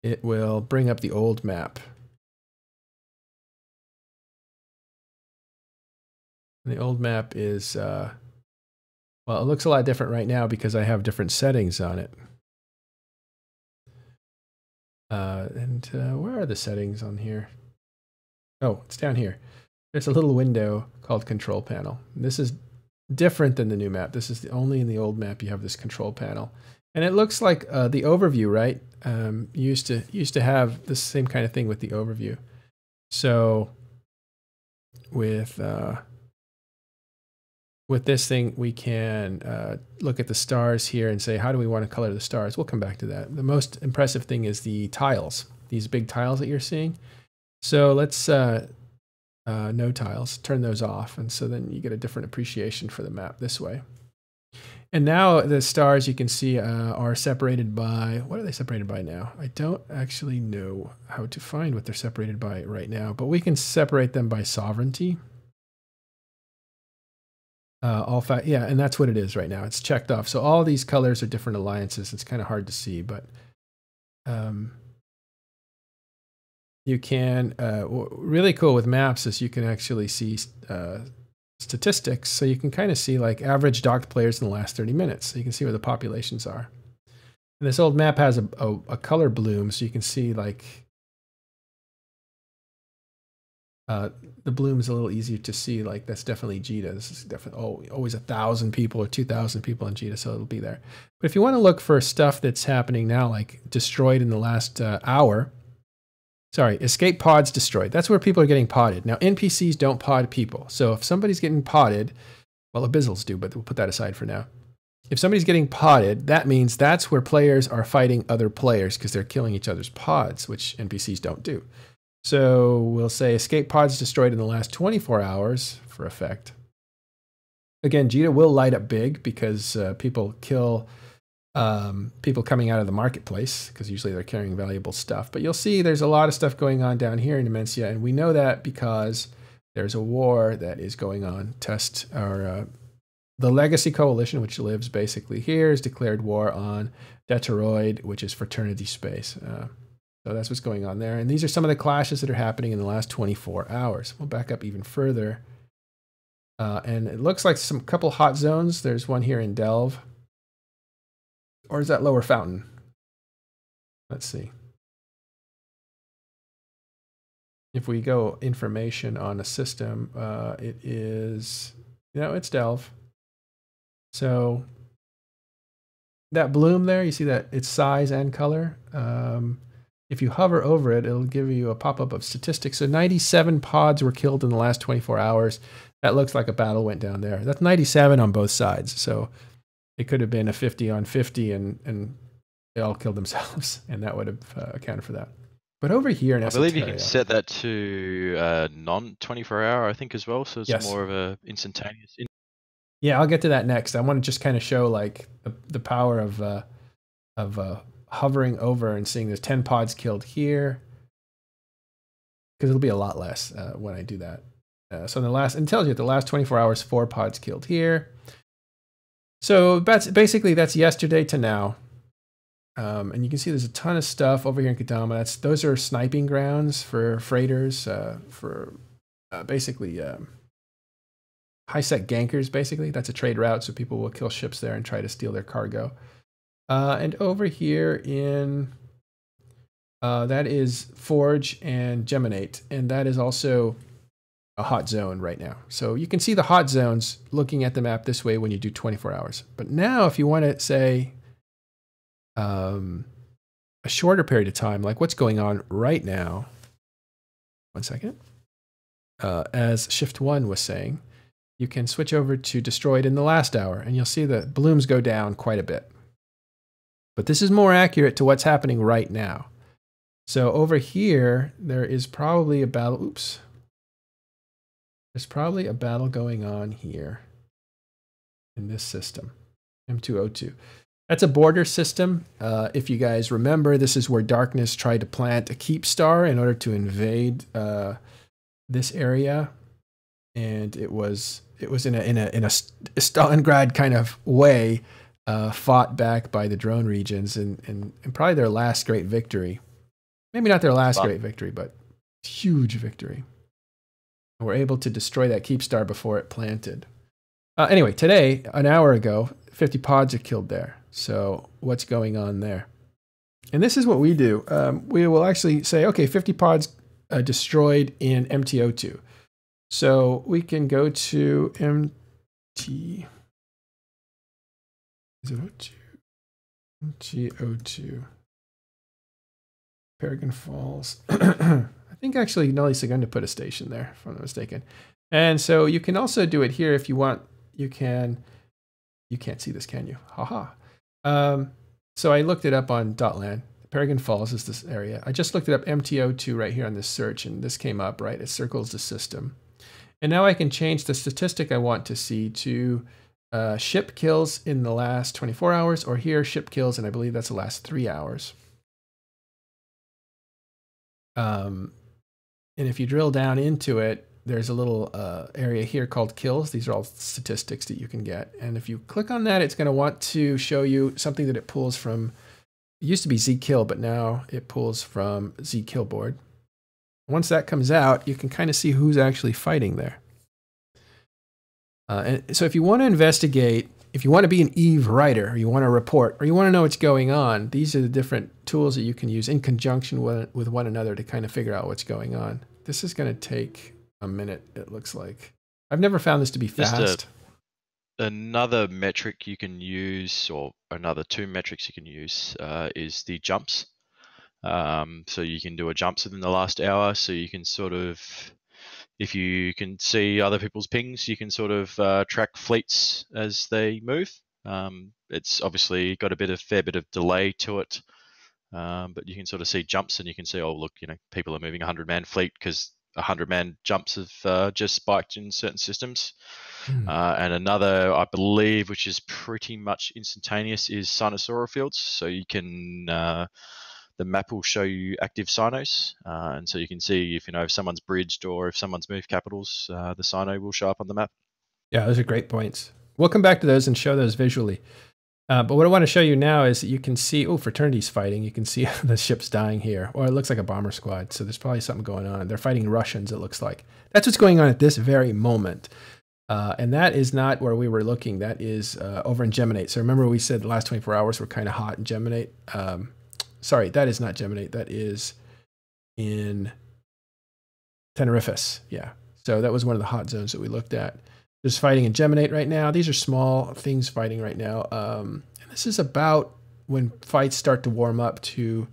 it will bring up the old map. And the old map is, well, it looks a lot different right now because I have different settings on it. Where are the settings on here? Oh, it's down here. There's a little window called Control Panel. This is different than the new map. This is only in the old map you have this control panel. And it looks like the overview, right? Used to have the same kind of thing with the overview. So with this thing, we can look at the stars here and say, how do we want to color the stars? We'll come back to that. The most impressive thing is the tiles, these big tiles that you're seeing. So let's no tiles, turn those off. And so then you get a different appreciation for the map this way. And now the stars you can see are separated by, what are they separated by now? I don't actually know how to find what they're separated by right now, but we can separate them by sovereignty. Yeah, and that's what it is right now. It's checked off. So all these colors are different alliances. It's kind of hard to see, but you can, really cool with maps is you can actually see statistics. So you can kind of see like average docked players in the last 30 minutes. So you can see where the populations are. And this old map has a color bloom, so you can see like the bloom is a little easier to see. Like that's definitely Jita. This is definitely always 1,000 people or 2,000 people in Jita, so it'll be there. But if you want to look for stuff that's happening now, like destroyed in the last hour, sorry, escape pods destroyed. That's where people are getting podded. Now NPCs don't pod people, so if somebody's getting podded, well, Abyssals do, but we'll put that aside for now. If somebody's getting podded, that means that's where players are fighting other players because they're killing each other's pods, which NPCs don't do. So we'll say escape pods destroyed in the last 24 hours for effect. Again, Jita will light up big because people kill people coming out of the marketplace because usually they're carrying valuable stuff. But you'll see there's a lot of stuff going on down here in Dementia, and we know that because there's a war that is going on. The Legacy Coalition, which lives basically here, has declared war on Deteroid, which is Fraternity Space. So that's what's going on there. And these are some of the clashes that are happening in the last 24 hours. We'll back up even further. And it looks like some couple hot zones. There's one here in Delve. Or is that Lower Fountain? Let's see. if we go information on a system, it is, it's Delve. So that bloom there, you see that it's size and color. If you hover over it, it'll give you a pop-up of statistics. So 97 pods were killed in the last 24 hours. That looks like a battle went down there. That's 97 on both sides. So it could have been a 50 on 50 and they all killed themselves, and that would have accounted for that. But over here in I believe you can set that to non-24 hour, I think, as well. So it's more of a instantaneous. Yeah, I'll get to that next. I want to just kind of show like the power of hovering over and seeing there's 10 pods killed here, because it'll be a lot less when I do that. So in the last, it tells you the last 24 hours, 4 pods killed here. So that's basically that's yesterday to now. And you can see there's a ton of stuff over here in Kadama. Those are sniping grounds for freighters, for basically high-sec gankers, basically. That's a trade route, so people will kill ships there and try to steal their cargo. And over here in, that is Forge and Geminate, and that is also a hot zone right now. So you can see the hot zones looking at the map this way when you do 24 hours. But now if you want to say a shorter period of time, like what's going on right now, 1 second, as ShiftOne was saying, you can switch over to destroyed in the last hour, and you'll see the blooms go down quite a bit. But this is more accurate to what's happening right now. So over here, there is probably a battle. Oops. There's probably a battle going on here in this system, M202. That's a border system. If you guys remember, this is where Darkness tried to plant a keep star in order to invade this area, and it was in a Stalingrad kind of way, fought back by the drone regions, and probably their last great victory. Maybe not their last great victory, but huge victory. And we're able to destroy that keep star before it planted. Anyway, today, an hour ago, 50 pods are killed there. So what's going on there? And this is what we do. We will actually say, okay, 50 pods destroyed in MTO2. So we can go to MTO2. Paragon Falls. I think actually Nully's going to put a station there, if I'm not mistaken. And so you can also do it here if you want. You can't see this, can you? Haha. So I looked it up on .land. Paragon Falls is this area. I just looked it up MTO2 right here on this search, and this came up, right? It circles the system. And now I can change the statistic I want to see to ship kills in the last 24 hours, or here ship kills, and I believe that's the last 3 hours. And if you drill down into it, there's a little area here called kills. These are all statistics that you can get. And if you click on that, it's going to want to show you something that it pulls from. It used to be zkill, but now it pulls from zkillboard. Once that comes out, you can kind of see who's actually fighting there. And so if you want to investigate, if you want to be an EVE writer, or you want to report, or you want to know what's going on, these are the different tools that you can use in conjunction with one another to kind of figure out what's going on. This is going to take a minute, it looks like. I've never found this to be fast. Another metric you can use, or another 2 metrics you can use, is the jumps. So you can do a jumps within the last hour, so you can sort of, if you can see other people's pings, you can sort of track fleets as they move. It's obviously got a fair bit of delay to it, but you can sort of see jumps, and you can see, oh look, people are moving a 100-man fleet because 100-man jumps have just spiked in certain systems. And another, I believe, which is pretty much instantaneous, is Sinosaural fields. So you can, the map will show you active Sinos, and so you can see if someone's bridged or if someone's moved capitals, the Sino will show up on the map. Yeah, those are great points. We'll come back to those and show those visually. But what I want to show you now is that you can see, oh, Fraternity's fighting. You can see the ship's dying here. Or it looks like a bomber squad, so there's probably something going on. They're fighting Russians, it looks like. That's what's going on at this very moment. And that is not where we were looking. That is over in Geminate. So remember we said the last 24 hours were kind of hot in Geminate. Sorry, that is not Geminate. That is in Tenerife's, yeah. So that was one of the hot zones that we looked at. There's fighting in Geminate right now. These are small things fighting right now. And this is about when fights start to warm up to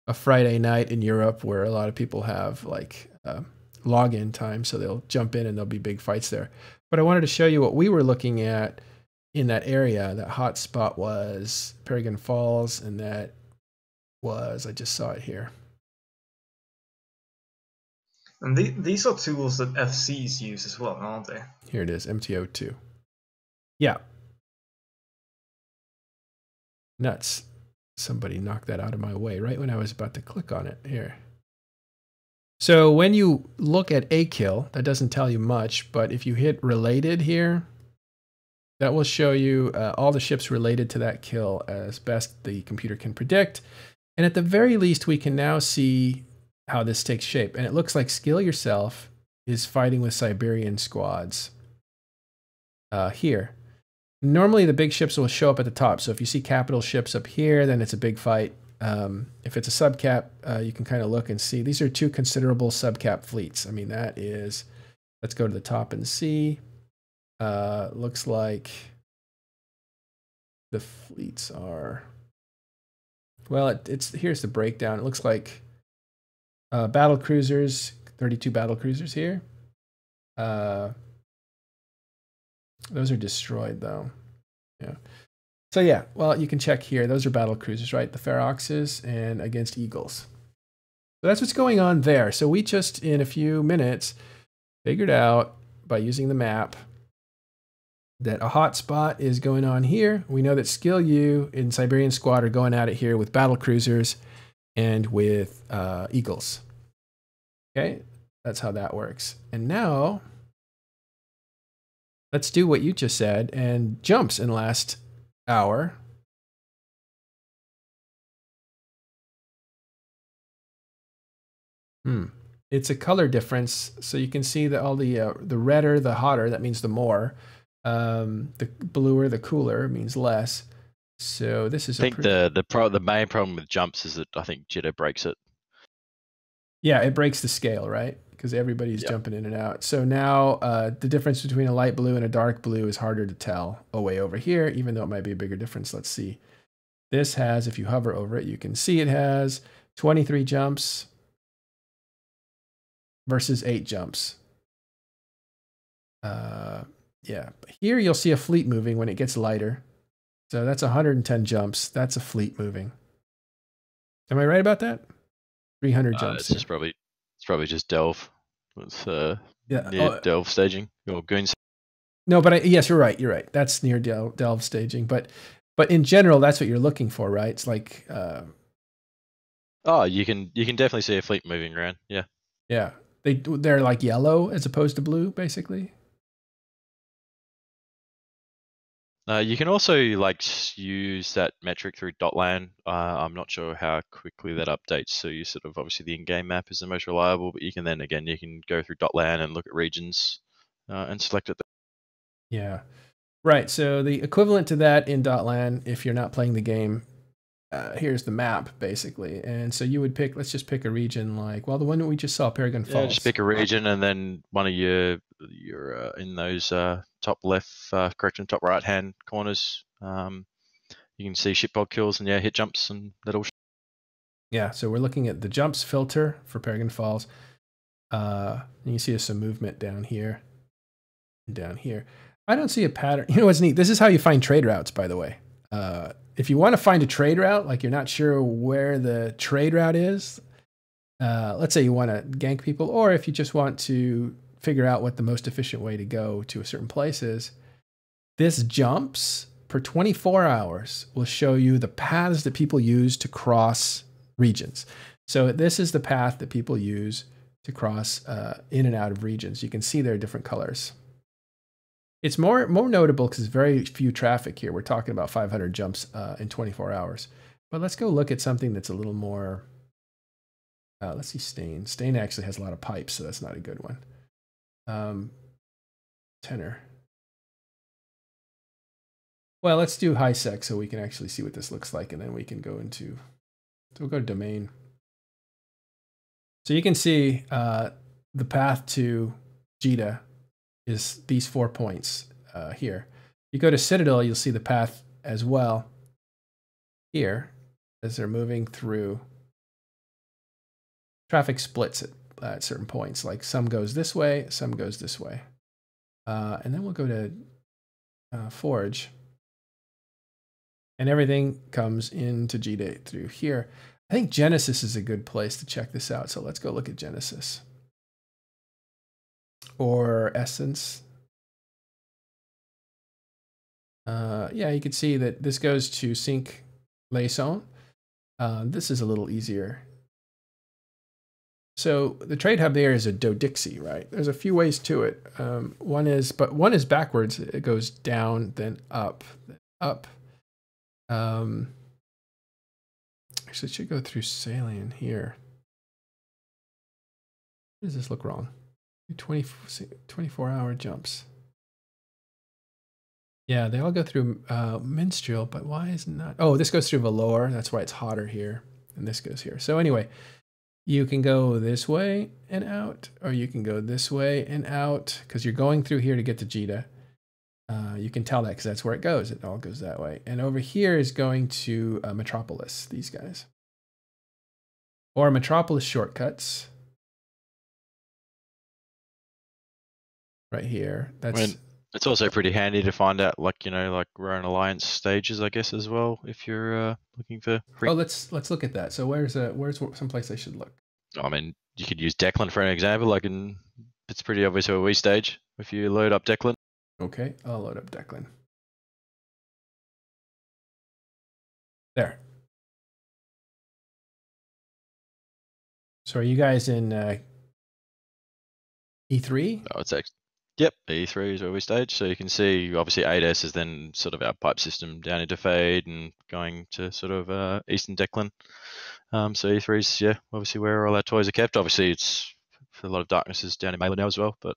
a Friday night in Europe where a lot of people have like login time. So they'll jump in and there'll be big fights there. But I wanted to show you what we were looking at in that area. That hot spot was Paragon Falls, and that was, I just saw it here. And these are tools that FCs use as well, aren't they? Here it is, MTO2. Yeah. Nuts. Somebody knocked that out of my way right when I was about to click on it. Here. So when you look at a kill, that doesn't tell you much, but if you hit related here, that will show you all the ships related to that kill as best the computer can predict. And at the very least, we can now see how this takes shape. And it looks like Skill Yourself is fighting with Siberian squads here. Normally the big ships will show up at the top. So if you see capital ships up here, then it's a big fight. If it's a subcap, you can kind of look and see. These are two considerable subcap fleets. I mean, that is, let's go to the top and see. Looks like the fleets are, well, here's the breakdown. It looks like battle cruisers, 32 battle cruisers here. Those are destroyed though. Yeah. So yeah, well, you can check here. Those are battle cruisers, right? The Feroxes and against Eagles. So that's what's going on there. So we just, in a few minutes, figured out by using the map that a hot spot is going on here. We know that Skill U and Siberian Squad are going at it here with battle cruisers and with Eagles. Okay, that's how that works. And now, let's do what you just said and jumps in the last hour. It's a color difference, so you can see that all the redder, the hotter, that means the more. The bluer, the cooler, means less. So this is. I think the main problem with jumps is that I think jitter breaks it. Yeah, it breaks the scale, right? Because everybody's jumping in and out. So now the difference between a light blue and a dark blue is harder to tell way over here, even though it might be a bigger difference. Let's see. This has, if you hover over it, you can see it has 23 jumps versus 8 jumps. Yeah, here you'll see a fleet moving when it gets lighter. So that's 110 jumps. That's a fleet moving. Am I right about that? 300 jumps. It's probably just delve. It's near delve staging or goons. No, but yes, you're right. You're right. That's near delve staging. But in general, that's what you're looking for, right? It's like. Oh, you can definitely see a fleet moving around. Yeah. Yeah, they're like yellow as opposed to blue, basically. You can also like use that metric through Dotlan. I'm not sure how quickly that updates. So you sort of obviously the in-game map is the most reliable, but you can then again you can go through Dotlan and look at regions and select it. Yeah, right. So the equivalent to that in Dotlan, if you're not playing the game, here's the map basically. And so you would pick. Let's just pick a region like the one that we just saw, Paragon Falls. Yeah, just pick a region and then one of your in those top left, top right hand corners. You can see ship pod kills and hit jumps and that all. Yeah, so we're looking at the jumps filter for Paragon Falls. And you see some movement down here and down here. I don't see a pattern. You know what's neat? This is how you find trade routes, by the way. If you want to find a trade route, like you're not sure where the trade route is, let's say you want to gank people, or if you just want to figure out what the most efficient way to go to a certain place is, this jumps per 24 hours will show you the paths that people use to cross regions. So this is the path that people use to cross in and out of regions. You can see there are different colors. It's more notable because very few traffic here. We're talking about 500 jumps in 24 hours. But let's go look at something that's a little more, let's see, Stain. Stain actually has a lot of pipes, so that's not a good one. Tenor. Well, let's do high sec so we can actually see what this looks like, and then we can go into, so we'll go to domain. So you can see the path to Jita is these 4 points here. You go to Citadel, you'll see the path as well here as they're moving through. Traffic splits at certain points, like some goes this way, some goes this way. And then we'll go to Forge. And everything comes into Jita through here. I think Genesis is a good place to check this out. So let's go look at Genesis. Or Essence. Yeah, you can see that this goes to Sync Liaison. This is a little easier. So the trade hub there is a Dodixie, right? There's a few ways to it. One is backwards. It goes down, then up, then up. Actually, it should go through Salient here. Why does this look wrong? 24-hour jumps. Yeah, they all go through Minstrel, but why is it not? Oh, this goes through Valor. That's why it's hotter here. And this goes here. So anyway, you can go this way and out, or you can go this way and out, because you're going through here to get to Jita. You can tell that because that's where it goes. It all goes that way. And over here is going to Metropolis, these guys. Or Metropolis shortcuts. Right here. That's... It's also pretty handy to find out, like, you know, like Roan Alliance stages, I guess, as well, if you're looking for. Oh, let's look at that. So where's some place I should look? I mean, you could use Declan for an example. Like, it's pretty obvious where we stage if you load up Declan. Okay, I'll load up Declan. There. So are you guys in E3? Oh, it's actually. Yep, E3 is where we stage. So you can see, obviously, 8S is then sort of our pipe system down into Fade and going to sort of Eastern Declan. So E3 is, yeah, obviously where all our toys are kept. Obviously, it's a lot of darkness is down in Mailer now as well. But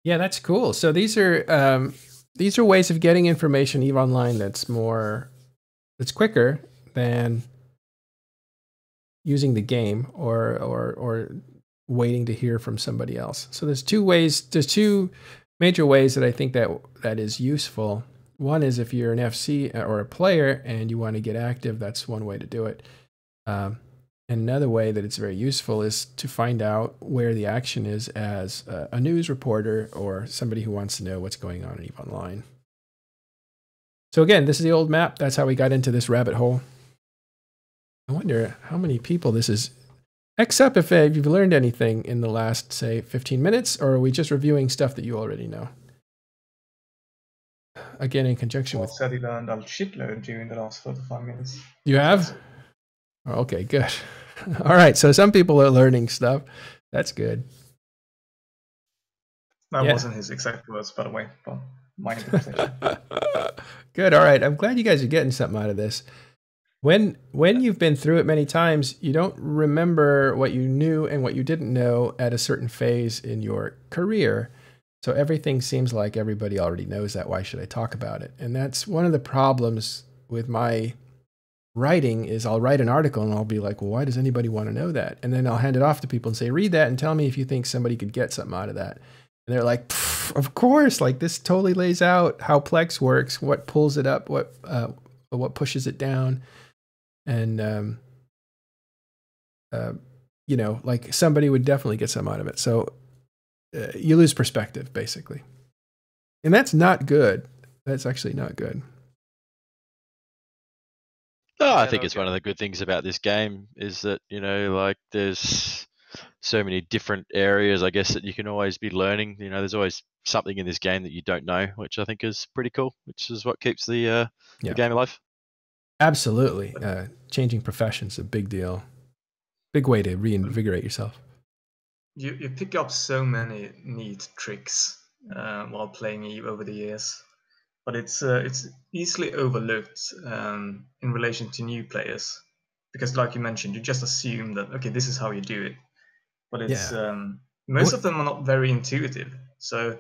yeah, that's cool. So these are ways of getting information EVE Online that's quicker than using the game or waiting to hear from somebody else. So there's two major ways that I think that is useful. One is if you're an FC or a player and you want to get active, that's one way to do it. And another way that it's very useful is to find out where the action is as a news reporter or somebody who wants to know what's going on in EVE Online. So again, this is the old map. That's how we got into this rabbit hole. I wonder how many people this is, except if you've learned anything in the last, say, 15 minutes, or are we just reviewing stuff that you already know? Again, in conjunction with... I said he learned a shitload during the last 45 minutes. You have? Oh, okay, good. All right, so some people are learning stuff. That's good. That wasn't his exact words, by the way, but my interpretation. Good, all right. I'm glad you guys are getting something out of this. When you've been through it many times, you don't remember what you knew and what you didn't know at a certain phase in your career. So everything seems like everybody already knows that. Why should I talk about it? And that's one of the problems with my writing is I'll write an article and I'll be like, well, why does anybody want to know that? And then I'll hand it off to people and say, read that and tell me if you think somebody could get something out of that. And they're like, of course, like this totally lays out how Plex works, what pulls it up, what pushes it down. And, you know, like somebody would definitely get some out of it. So you lose perspective, basically. And that's not good. That's actually not good. Oh, I think it's one of the good things about this game is that, you know, like there's so many different areas, I guess, that you can always be learning. You know, there's always something in this game that you don't know, which I think is pretty cool, which is what keeps the game alive. Absolutely. Changing professions is a big deal. Big way to reinvigorate yourself. You pick up so many neat tricks while playing EVE over the years, but it's easily overlooked in relation to new players, because like you mentioned, you just assume that, okay, this is how you do it, but it's most of them are not very intuitive. So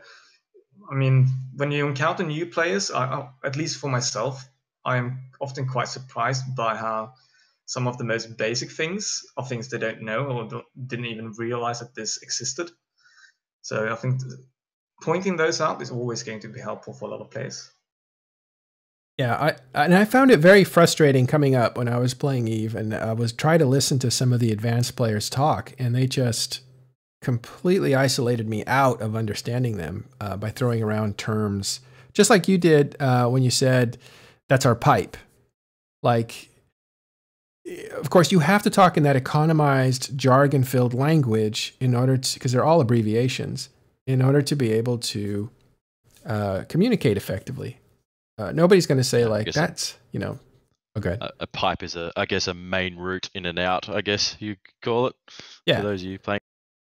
I mean, when you encounter new players, at least for myself, I'm often quite surprised by how some of the most basic things are things they don't know or didn't even realize that this existed. So I think pointing those out is always going to be helpful for a lot of players. Yeah, I found it very frustrating coming up when I was playing Eve, and I was trying to listen to some of the advanced players talk, and they just completely isolated me out of understanding them by throwing around terms, just like you did when you said, that's our pipe. Like, of course, you have to talk in that economized, jargon-filled language in order to, because they're all abbreviations, in order to be able to communicate effectively. Nobody's going to say like, that's, you know, okay. A pipe is I guess a main route in and out, I guess you call it. Yeah. For those of you playing.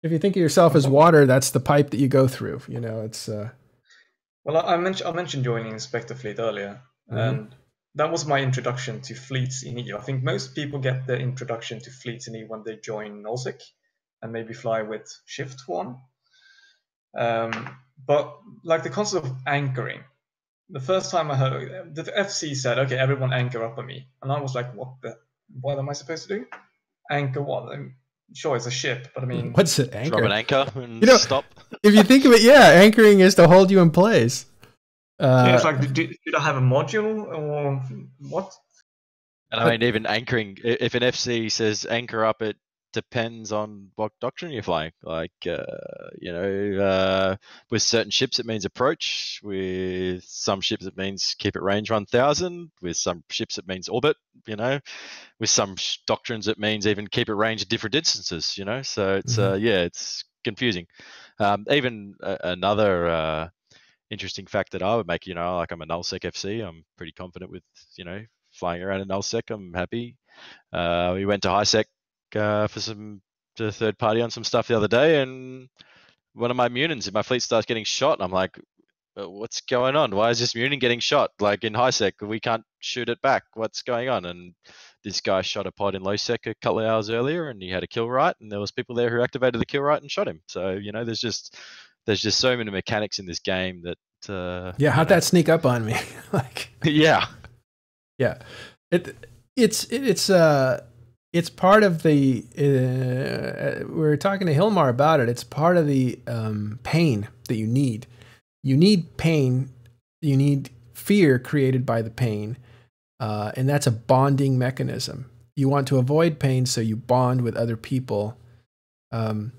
If you think of yourself as water, that's the pipe that you go through. You know, it's. Well, I mentioned joining Inspector Fleet earlier, and that was my introduction to fleets in Eve. I think most people get their introduction to fleets in Eve when they join nullsec and maybe fly with ShiftOne. But like the concept of anchoring, the first time I heard, the FC said, "Okay, everyone anchor up on me," and I was like, "What am I supposed to do? Anchor what?" Sure, it's a ship, but I mean... What's it, anchor? Drop an anchor and stop. If you think of it, yeah, anchoring is to hold you in place. Yeah, it's like, did I have a module or what? And I mean, even anchoring, if an FC says anchor up, it depends on what doctrine you're flying. Like, you know, with certain ships, it means approach. With some ships, it means keep it range 1,000. With some ships, it means orbit, you know. With some doctrines, it means even keep it range at different distances, you know. So it's, yeah, it's confusing. Even another interesting fact that I would make, you know, like I'm a nullsec FC. I'm pretty confident with, you know, flying around in nullsec. I'm happy. We went to highsec for the third party on some stuff the other day, and one of my munins in my fleet starts getting shot, and I'm like, what's going on? Why is this munin getting shot? Like in highsec, we can't shoot it back. What's going on? And this guy shot a pod in low sec a couple of hours earlier, and he had a kill right, and there was people there who activated the kill right and shot him. So, you know, there's just so many mechanics in this game that yeah, how'd that sneak up on me? Like, yeah, it's part of the we were talking to Hilmar about it. It's part of the pain that you need. You need pain. You need fear created by the pain, and that's a bonding mechanism. You want to avoid pain, so you bond with other people, and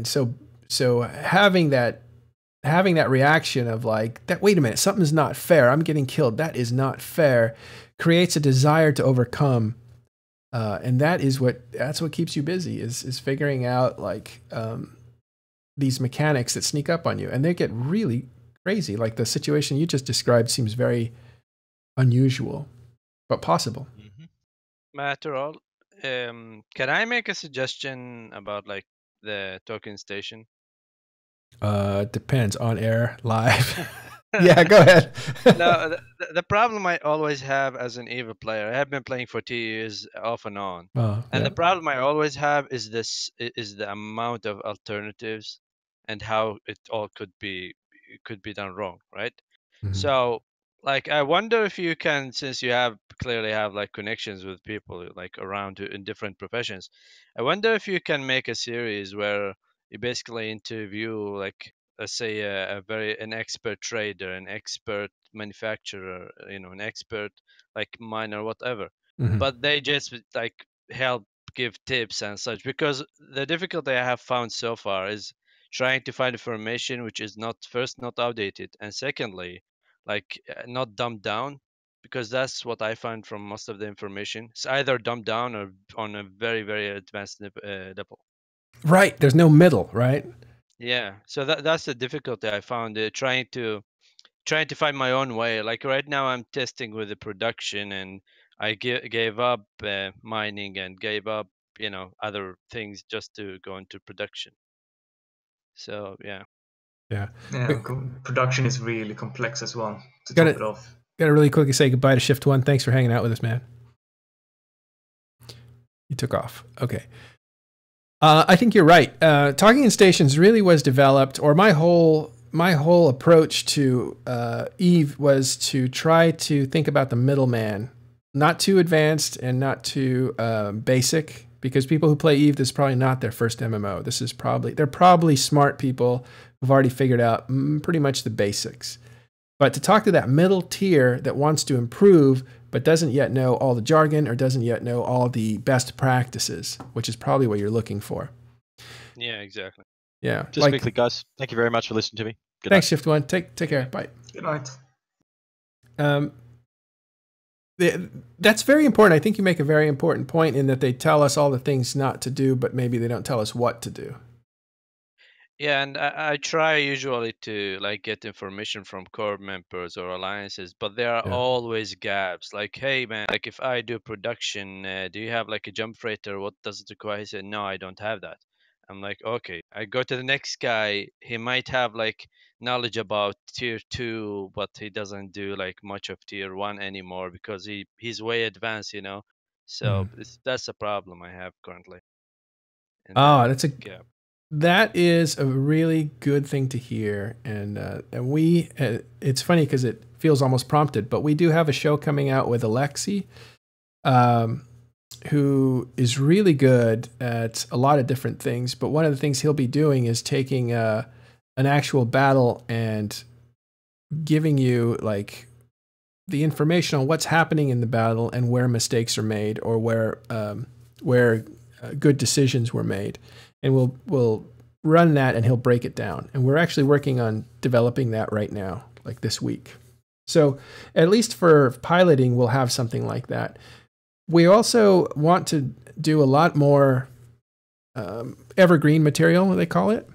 so having that reaction of like, that, wait a minute, something's not fair. I'm getting killed. That is not fair. Creates a desire to overcome. And that's what keeps you busy is figuring out like these mechanics that sneak up on you, and they get really crazy. Like the situation you just described seems very unusual, but possible. Matterall, can I make a suggestion about like the token station? Depends, on air, live. Yeah, go ahead. No, the problem I always have as an EVA player, I have been playing for 2 years off and on, and the problem I always have is the amount of alternatives and how it all could be done wrong, right? So, like, I wonder if you can, since you clearly have like connections with people like around in different professions, I wonder if you can make a series where you basically interview, like, let's say an expert trader, an expert manufacturer, you know, an expert like miner, whatever, but they just like help give tips and such, because the difficulty I have found so far is trying to find information which is not outdated, and secondly, like not dumbed down, because that's what I find from most of the information. It's either dumbed down or on a very, very advanced level. Right. There's no middle, right? Yeah. So that's the difficulty I found, trying to find my own way. Like right now I'm testing with the production, and I gave up mining and gave up, you know, other things just to go into production. So, yeah. Yeah, production is really complex as well, to top it off. Got to really quickly say goodbye to ShiftOne. Thanks for hanging out with us, man. You took off. Okay. I think you're right. Talking in stations really was developed, or my whole approach to Eve was to try to think about the middleman not too advanced and not too basic, because people who play EVE, this is probably not their first MMO. This is they're probably smart people who've already figured out pretty much the basics. But to talk to that middle tier that wants to improve, but doesn't yet know all the jargon or doesn't yet know all the best practices, which is probably what you're looking for. Yeah, exactly. Yeah. Just quickly, guys, thank you very much for listening to me. Good Thanks, night. ShiftOne. Take care. Bye. Good night. That's very important. I think you make a very important point in that they tell us all the things not to do, but maybe they don't tell us what to do. Yeah, and I try usually to like get information from core members or alliances, but there are always gaps. Like, hey man, like if I do production, do you have like a jump freighter? What does it require? He said, no, I don't have that. I'm like, okay. I go to the next guy. He might have like knowledge about tier 2, but he doesn't do like much of tier 1 anymore because he's way advanced, you know. So that's a problem I have currently. That's a gap. That is a really good thing to hear, and we. It's funny because it feels almost prompted, but we do have a show coming out with Alexi, who is really good at a lot of different things. But one of the things he'll be doing is taking an actual battle and giving you like the information on what's happening in the battle and where mistakes are made or where good decisions were made. And we'll run that and he'll break it down. And we're actually working on developing that right now, like this week. So at least for piloting, we'll have something like that. We also want to do a lot more evergreen material, they call it.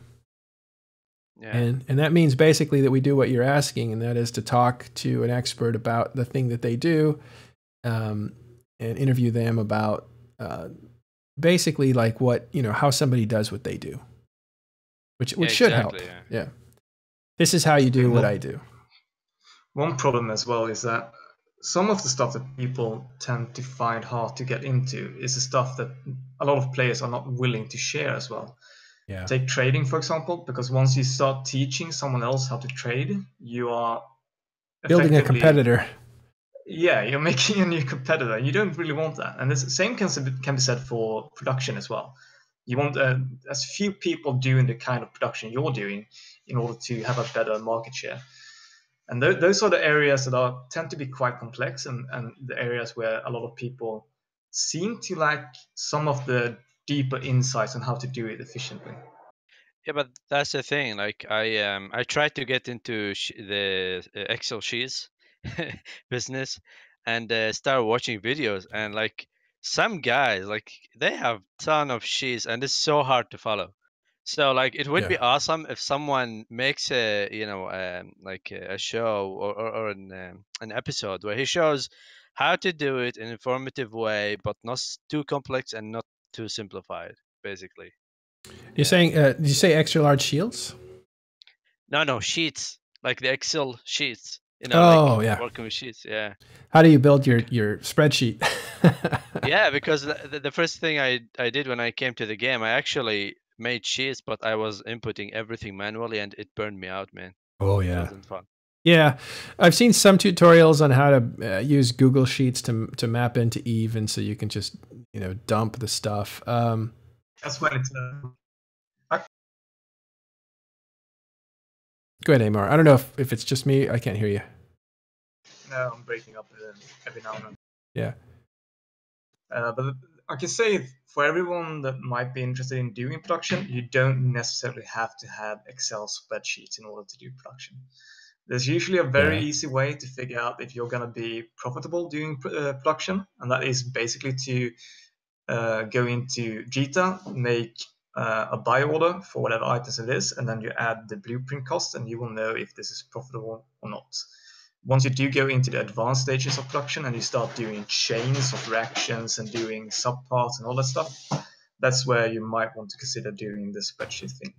Yeah. And that means basically that we do what you're asking, and that is to talk to an expert about the thing that they do and interview them about basically like what, how somebody does what they do, which should help. Yeah. This is how you do what I do. One problem as well is that some of the stuff that people tend to find hard to get into is the stuff that a lot of players are not willing to share as well. Yeah. Take trading, for example, because once you start teaching someone else how to trade, you are building a competitor. Yeah, you're making a new competitor. You don't really want that. And the same can be said for production as well. You want as few people doing the kind of production you're doing in order to have a better market share. And those are the areas that tend to be quite complex and the areas where a lot of people seem to lack some of the deeper insights on how to do it efficiently. Yeah, but that's the thing. Like I tried to get into the Excel sheets business and start watching videos, and like some guys, like they have ton of sheets and it's so hard to follow. So like it would be awesome if someone makes a like a show or an episode where he shows how to do it in an informative way, but not too complex and not too simplified, basically. You're saying, did you say extra large shields? No, sheets, like the Excel sheets. Working with sheets. Yeah. How do you build your spreadsheet? Yeah, because the first thing I did when I came to the game, I actually made sheets, but I was inputting everything manually, and it burned me out, man. Oh yeah. It wasn't fun. Yeah, I've seen some tutorials on how to use Google Sheets to map into Eve, and so you can just dump the stuff. That's when it's. Go ahead, Amar. I don't know if it's just me. I can't hear you. No, I'm breaking up every now and then. Yeah. But I can say for everyone that might be interested in doing production, you don't necessarily have to have Excel spreadsheets in order to do production. There's usually a very easy way to figure out if you're going to be profitable doing production, and that is basically to go into Jita, make a buy order for whatever items it is, and then you add the blueprint cost, and you will know if this is profitable or not. Once you do go into the advanced stages of production and you start doing chains of reactions and doing subparts and all that stuff, that's where you might want to consider doing the spreadsheet thing.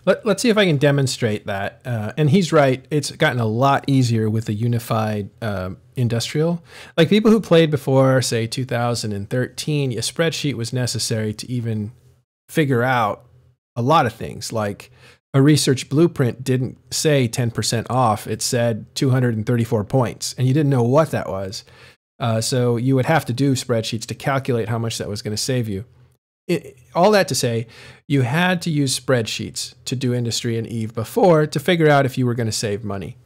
Let's see if I can demonstrate that. And he's right. It's gotten a lot easier with the unified industrial. Like people who played before, say, 2013, a spreadsheet was necessary to even figure out a lot of things. Like a research blueprint didn't say 10% off. It said 234 points, and you didn't know what that was. So you would have to do spreadsheets to calculate how much that was going to save you. All that to say, you had to use spreadsheets to do industry and Eve before to figure out if you were going to save money.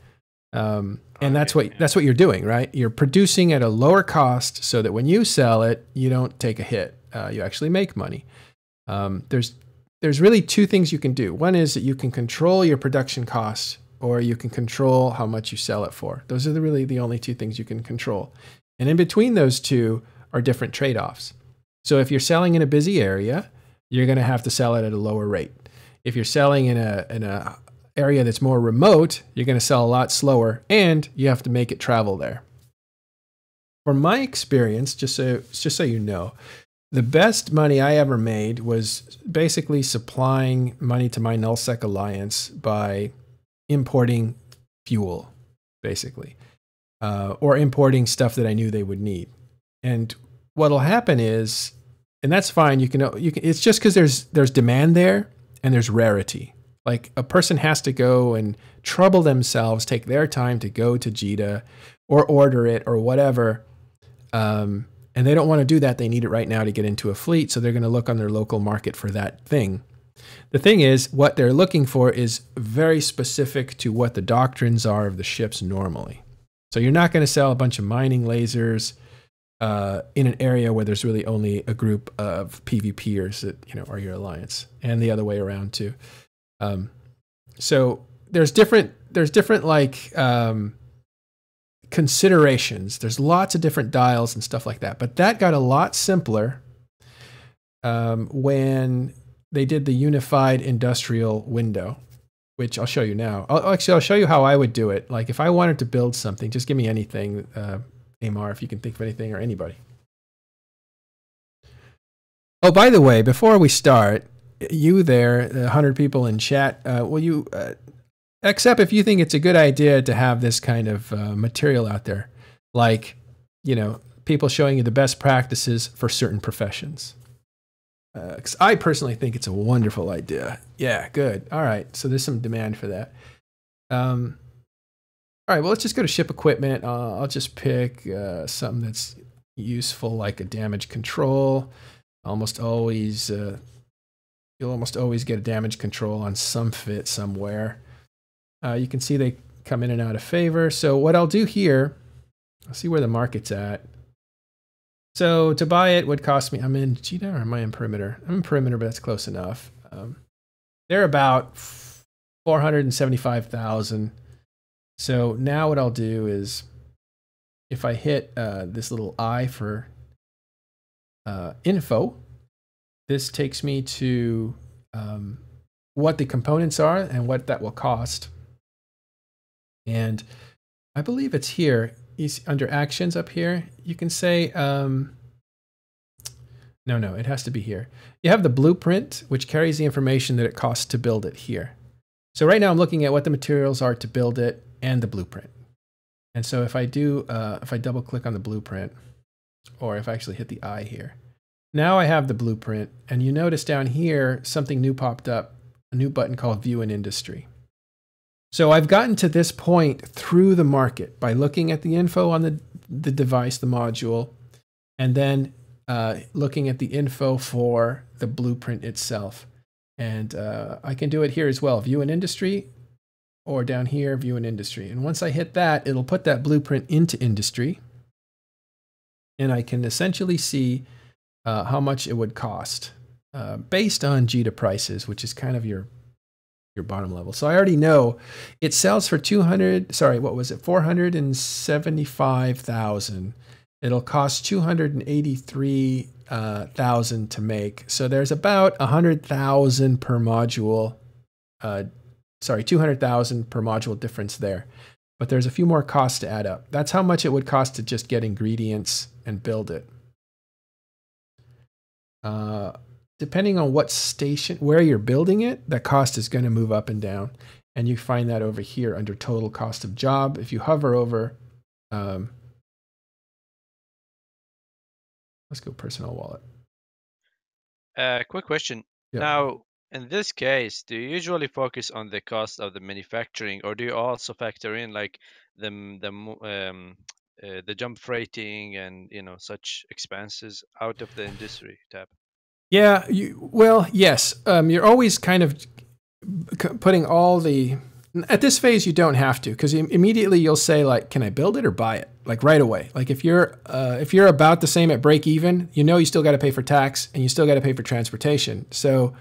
And that's what you're doing, right? You're producing at a lower cost so that when you sell it, you don't take a hit. You actually make money. There's really two things you can do. One is that you can control your production costs, or you can control how much you sell it for. Those are really the only two things you can control. And in between those two are different trade-offs. So if you're selling in a busy area, you're going to have to sell it at a lower rate. If you're selling in a area that's more remote, you're going to sell a lot slower, and you have to make it travel there. From my experience, just so you know, the best money I ever made was basically supplying money to my nullsec alliance by importing fuel, basically, or importing stuff that I knew they would need. And what'll happen is, and that's fine. You can. It's just because there's demand there and there's rarity. Like a person has to go and trouble themselves, take their time to go to JITA or order it or whatever. And they don't want to do that. They need it right now to get into a fleet. So they're going to look on their local market for that thing. The thing is, what they're looking for is very specific to what the doctrines are of the ships normally. So you're not going to sell a bunch of mining lasers in an area where there's really only a group of PvPers that are your alliance, and the other way around too. So there's different like considerations. There's lots of different dials and stuff like that, but that got a lot simpler when they did the unified industrial window, which I'll show you now. I'll show you how I would do it. Like if I wanted to build something, just give me anything. Amar, if you can think of anything, or anybody. Oh, by the way, before we start, you there, the 100 people in chat, will you accept if you think it's a good idea to have this kind of material out there? Like, people showing you the best practices for certain professions. Because I personally think it's a wonderful idea. Yeah, good. All right, so there's some demand for that. All right, well, let's just go to ship equipment. I'll just pick something that's useful, like a damage control. You'll almost always get a damage control on some fit somewhere. You can see they come in and out of favor. So what I'll do here, I'll see where the market's at. So to buy it would cost me, I'm in JITA or am I in perimeter? I'm in perimeter, but that's close enough. They're about 475,000. So now what I'll do is, if I hit this little I for info, this takes me to what the components are and what that will cost. And I believe it's here. Under actions up here, you can say, no, it has to be here. You have the blueprint, which carries the information that it costs to build it here. So right now I'm looking at what the materials are to build it and the blueprint. And so if I double click on the blueprint, or if I actually hit the I here, now I have the blueprint, and you notice down here, something new popped up, a new button called View in Industry. So I've gotten to this point through the market by looking at the info on the device, the module, and then looking at the info for the blueprint itself. And I can do it here as well, View in Industry, or down here, View in Industry. And once I hit that, it'll put that blueprint into Industry. And I can essentially see how much it would cost based on JITA prices, which is kind of your bottom level. So I already know it sells for 475,000. It'll cost 283,000 to make. So there's about 100,000 per module. 200,000 per module difference there. But there's a few more costs to add up. That's how much it would cost to just get ingredients and build it. Depending on what station, where you're building it, the cost is going to move up and down. And you find that over here under total cost of job. If you hover over, let's go personal wallet. Quick question. Yeah. Now, in this case, do you usually focus on the cost of the manufacturing, or do you also factor in like the the jump freighting and such expenses out of the industry tab? Yeah, well, yes. You're always kind of putting all the. At this phase, you don't have to, because immediately you'll say, like, can I build it or buy it? Like right away. Like if you're about the same at break even, you still got to pay for tax and you still got to pay for transportation. So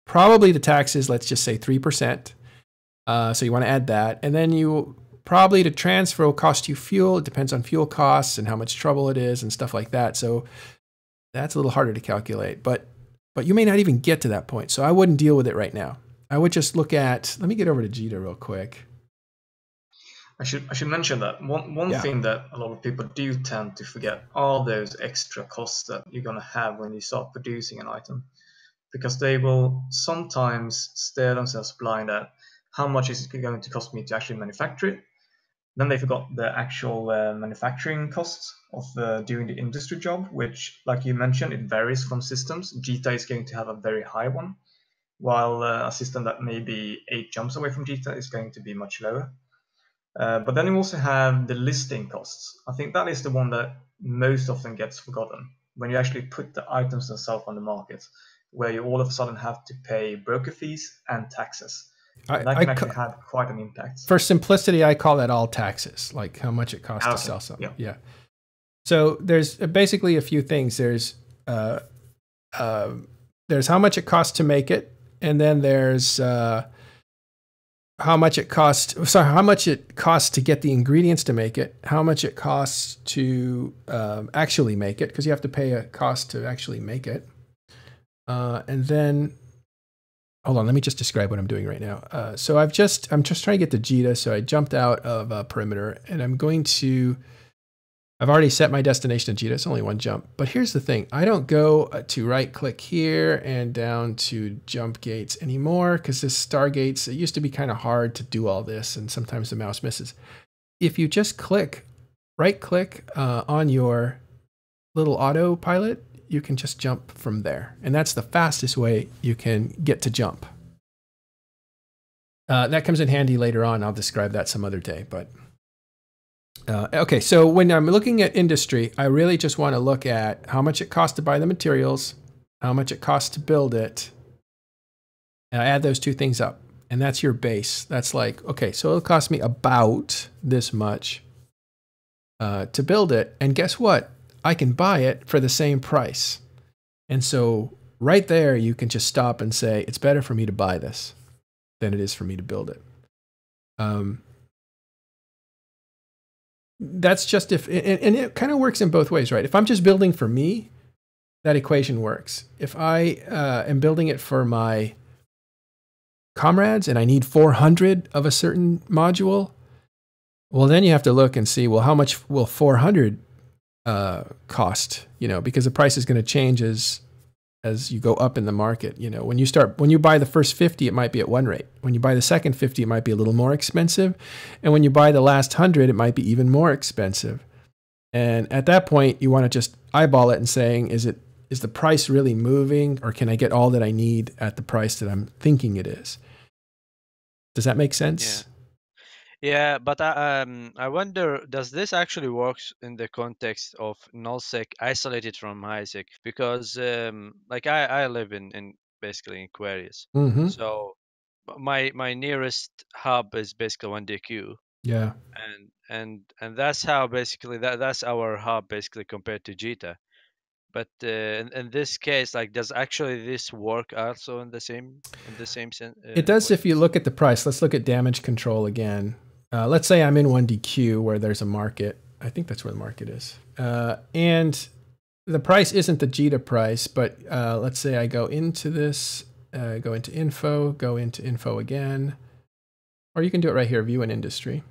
probably the tax is, let's just say 3%. So you want to add that, and then you probably to transfer will cost you fuel. It depends on fuel costs and how much trouble it is and stuff like that. So that's a little harder to calculate, but you may not even get to that point. So I wouldn't deal with it right now. I would just look at, let me get over to Jita real quick. I should mention that one thing that a lot of people do tend to forget are those extra costs that you're going to have when you start producing an item, because they will sometimes stare themselves blind at how much is it going to cost me to actually manufacture it. Then they forgot the actual manufacturing costs of doing the industry job, which, like you mentioned, it varies from systems. Jita is going to have a very high one, while a system that may be 8 jumps away from Jita is going to be much lower. But then you also have the listing costs. I think that is the one that most often gets forgotten when you actually put the items themselves on the market, where you all of a sudden have to pay broker fees and taxes. That can actually have quite an impact. For simplicity, I call that all taxes, like how much it costs to sell something. Yeah. So there's basically a few things. There's how much it costs to make it, and then there's how much it costs to get the ingredients to make it, how much it costs to actually make it, because you have to pay a cost to actually make it, and then. Hold on, let me just describe what I'm doing right now. So I'm just trying to get to Jita. So I jumped out of perimeter, and I've already set my destination to Jita. It's only one jump. But here's the thing. I don't go to right click here and down to jump gates anymore, because this Stargates, it used to be kind of hard to do all this, and sometimes the mouse misses. If you just right click on your little autopilot, you can just jump from there. And that's the fastest way you can get to jump. That comes in handy later on. I'll describe that some other day. But okay, so when I'm looking at industry, I really just want to look at how much it costs to buy the materials, how much it costs to build it. And I add those two things up. And that's your base. That's like, okay, so it'll cost me about this much to build it. And guess what? I can buy it for the same price. And so right there, you can just stop and say, it's better for me to buy this than it is for me to build it. That's just and it kind of works in both ways, right? If I'm just building for me, that equation works. If I am building it for my comrades and I need 400 of a certain module, well, then you have to look and see, well, how much will 400 cost, because the price is going to change as you go up in the market. When you buy the first 50, it might be at one rate. When you buy the second 50, it might be a little more expensive. And when you buy the last 100, it might be even more expensive. And at that point, you want to just eyeball it and saying, is the price really moving, or can I get all that I need at the price that I'm thinking it is? Does that make sense? Yeah, but I wonder, does this actually work in the context of nullsec isolated from highsec? Because like I live in basically in Aquarius, so my nearest hub is basically 1DQ. Yeah, and that's how basically that's our hub basically compared to Jita. But in this case, like, does actually this work also in the same sense? It does if you look at the price. Let's look at damage control again. Let's say I'm in 1DQ where there's a market. I think that's where the market is. And the price isn't the Jita price, but let's say I go into this, go into info again. Or you can do it right here, view and industry.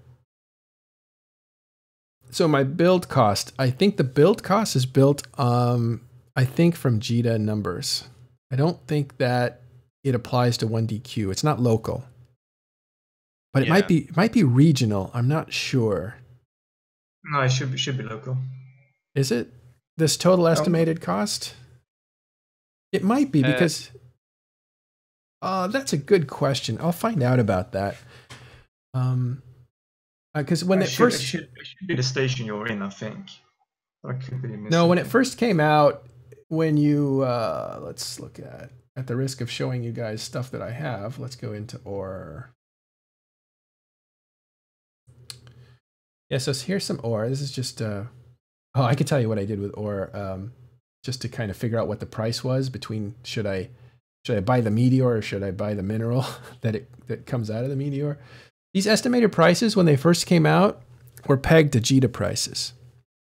So my build cost, I think the build cost is built, I think from Jita numbers. I don't think that it applies to 1DQ. It's not local. But it might be regional. I'm not sure. No, it should be local. Is it? This total estimated cost? It might be because that's a good question. I'll find out about that. Because when it should be the station you're in, I think. I could be missing. No, when it first came out, when you let's look at the risk of showing you guys stuff that I have. Let's go into ore. Yeah, so here's some ore. This is just oh, I could tell you what I did with ore, just to kind of figure out what the price was between should I buy the meteor or should I buy the mineral that comes out of the meteor. These estimated prices when they first came out were pegged to JITA prices.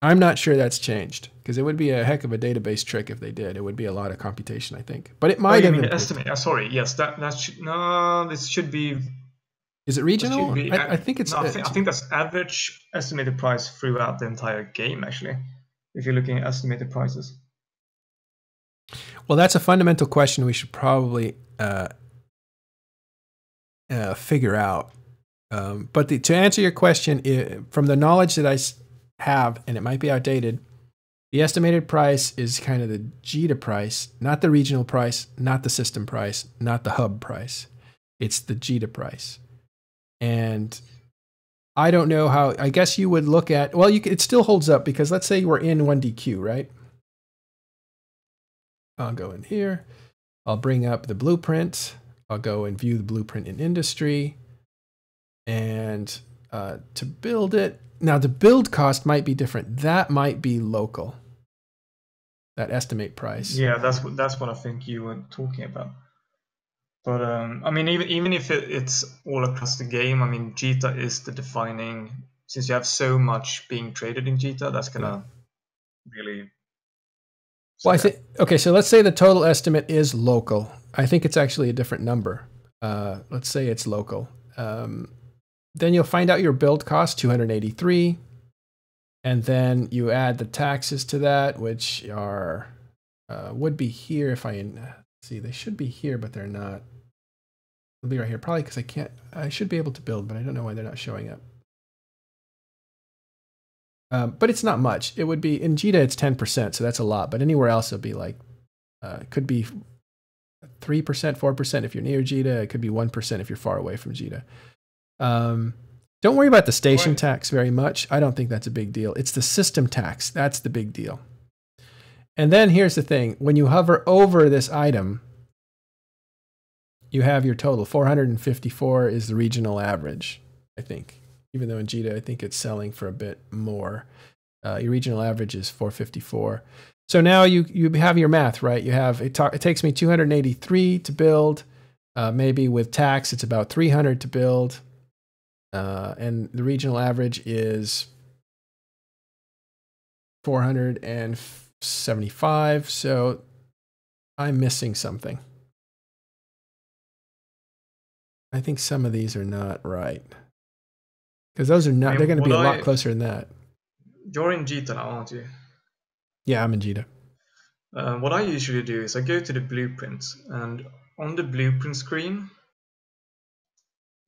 I'm not sure that's changed because it would be a heck of a database trick if they did. It would be a lot of computation, I think. But it might have been estimate. Sorry, yes, that should no. This should be. Is it regional? I think it's. No, I think that's average estimated price throughout the entire game. Actually, if you're looking at estimated prices. Well, that's a fundamental question we should probably figure out. But to answer your question, from the knowledge that I have, and it might be outdated, the estimated price is kind of the JITA price, not the regional price, not the system price, not the hub price. It's the JITA price. And I don't know how, I guess you would look at, well, it still holds up because let's say we're in 1DQ, right? I'll go in here. I'll bring up the blueprint. I'll go and view the blueprint in industry. And to build it, now the build cost might be different. That might be local. That estimate price. Yeah, that's what I think you were talking about. But I mean, even if it's all across the game, I mean, JITA is the defining. Since you have so much being traded in JITA, that's gonna really. Well, I think okay. So let's say the total estimate is local. I think it's actually a different number. Let's say it's local. Then you'll find out your build cost, 283. And then you add the taxes to that, which are, would be here if see, they should be here, but they're not. They'll be right here, probably because I should be able to build, but I don't know why they're not showing up. But it's not much. It would be, in JITA, it's 10%, so that's a lot. But anywhere else, it'll be like, it could be 3%, 4% if you're near JITA. It could be 1% if you're far away from JITA. Don't worry about the station tax very much. I don't think that's a big deal. It's the system tax. That's the big deal. And then here's the thing. When you hover over this item, you have your total. 454 is the regional average, I think. Even though in JITA, I think it's selling for a bit more. Your regional average is 454. So now you have your math, right? You have, it takes me 283 to build. Maybe with tax, it's about 300 to build. And the regional average is 475. So I'm missing something. I think some of these are not right. Because those are not, they're going to be a lot closer than that. You're in JITA now, aren't you? Yeah, I'm in JITA. What I usually do is I go to the blueprints, and on the blueprint screen,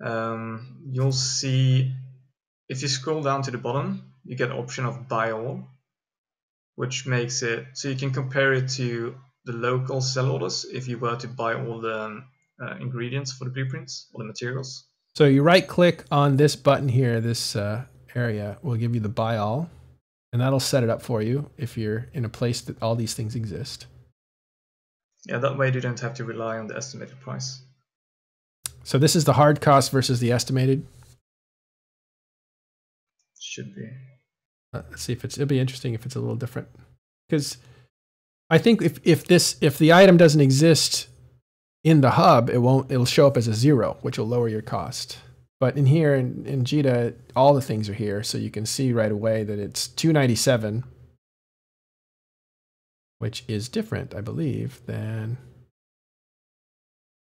you'll see, if you scroll down to the bottom, you get an option of buy all, which makes it so you can compare it to the local sell orders if you were to buy all the ingredients for the blueprints, all the materials. So you right click on this button here, this area will give you the buy all, and that'll set it up for you if you're in a place that all these things exist. Yeah, that way you don't have to rely on the estimated price. So this is the hard cost versus the estimated? Should be. Let's see if it'll be interesting if it's a little different. Because I think if the item doesn't exist in the hub, it'll show up as a 0, which will lower your cost. But in here, in JITA, all the things are here, so you can see right away that it's 297, which is different, I believe, than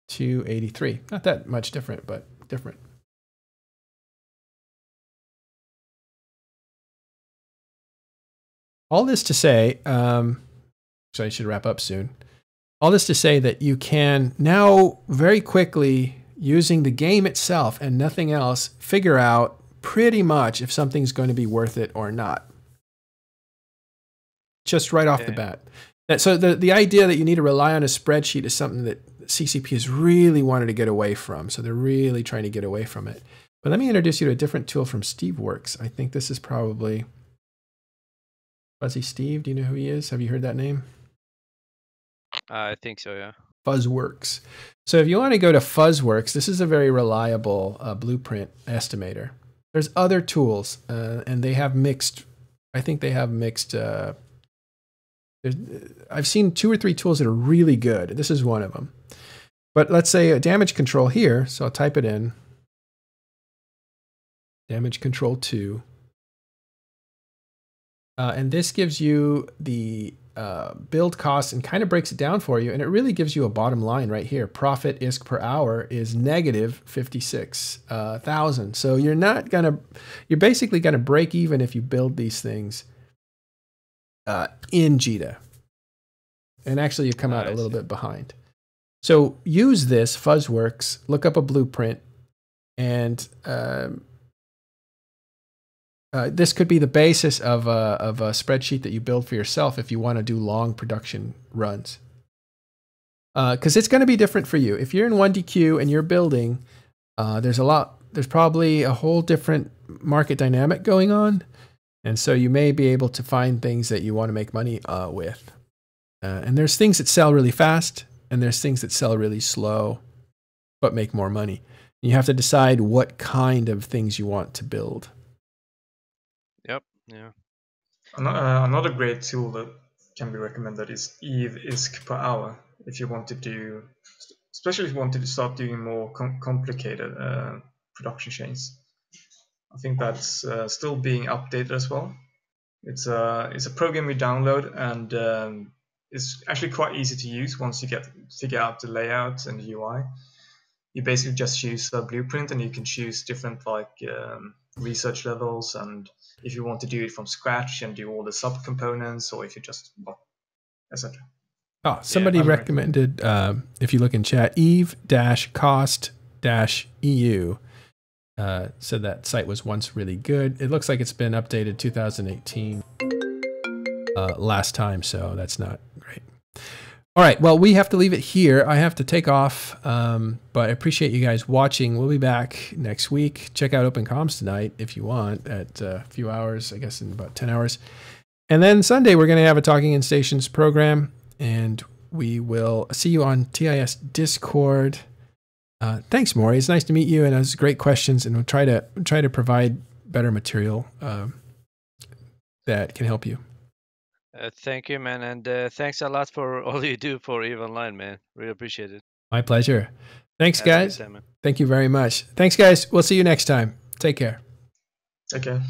283. Not that much different, but different. All this to say, so I should wrap up soon. All this to say that you can now very quickly, using the game itself and nothing else, figure out pretty much if something's going to be worth it or not. Just right off the bat. So the idea that you need to rely on a spreadsheet is something that CCP has really wanted to get away from. So they're really trying to get away from it. But let me introduce you to a different tool from Steveworks. I think this is probably Fuzzy Steve. Do you know who he is? Have you heard that name? I think so, yeah. Fuzzworks. So if you want to go to Fuzzworks, this is a very reliable blueprint estimator. There's other tools, and they have mixed. I think they have mixed. I've seen 2 or 3 tools that are really good. This is one of them. But let's say a damage control here. So I'll type it in. Damage control 2. And this gives you the build cost and kind of breaks it down for you. And it really gives you a bottom line right here. Profit ISK per hour is negative 56,000. So you're basically going to break even if you build these things in JITA. And actually you come out a little bit behind. So use this, Fuzzworks, look up a blueprint, and this could be the basis of a spreadsheet that you build for yourself if you want to do long production runs. Because it's going to be different for you. If you're in 1DQ and you're building, there's probably a whole different market dynamic going on. And so you may be able to find things that you want to make money with. And there's things that sell really fast, and there's things that sell really slow, but make more money. You have to decide what kind of things you want to build. Yep. Yeah. Another great tool that can be recommended is ISK per hour. If you want to do, especially if you want to start doing more complicated production chains. I think that's still being updated as well. It's a program you download, and it's actually quite easy to use once you figure out the layout and the UI. You basically just choose a blueprint, and you can choose different research levels, and if you want to do it from scratch and do all the subcomponents, or if you just etc. Oh, somebody recommended, if you look in chat, eve-cost-eu. Said that site was once really good. It looks like it's been updated 2018 last time, so that's not great. All right, well, we have to leave it here. I have to take off, but I appreciate you guys watching. We'll be back next week. Check out Open Comms tonight if you want at a few hours, I guess in about 10 hours. And then Sunday, we're going to have a Talking in Stations program, and we will see you on TIS Discord. Thanks, Maury. It's nice to meet you, and it was great questions, and we'll try to provide better material that can help you. Thank you, man, and thanks a lot for all you do for EVE Online, man. Really appreciate it. My pleasure. Thanks, guys. Thank you very much. Thanks, guys. We'll see you next time. Take care. Take care.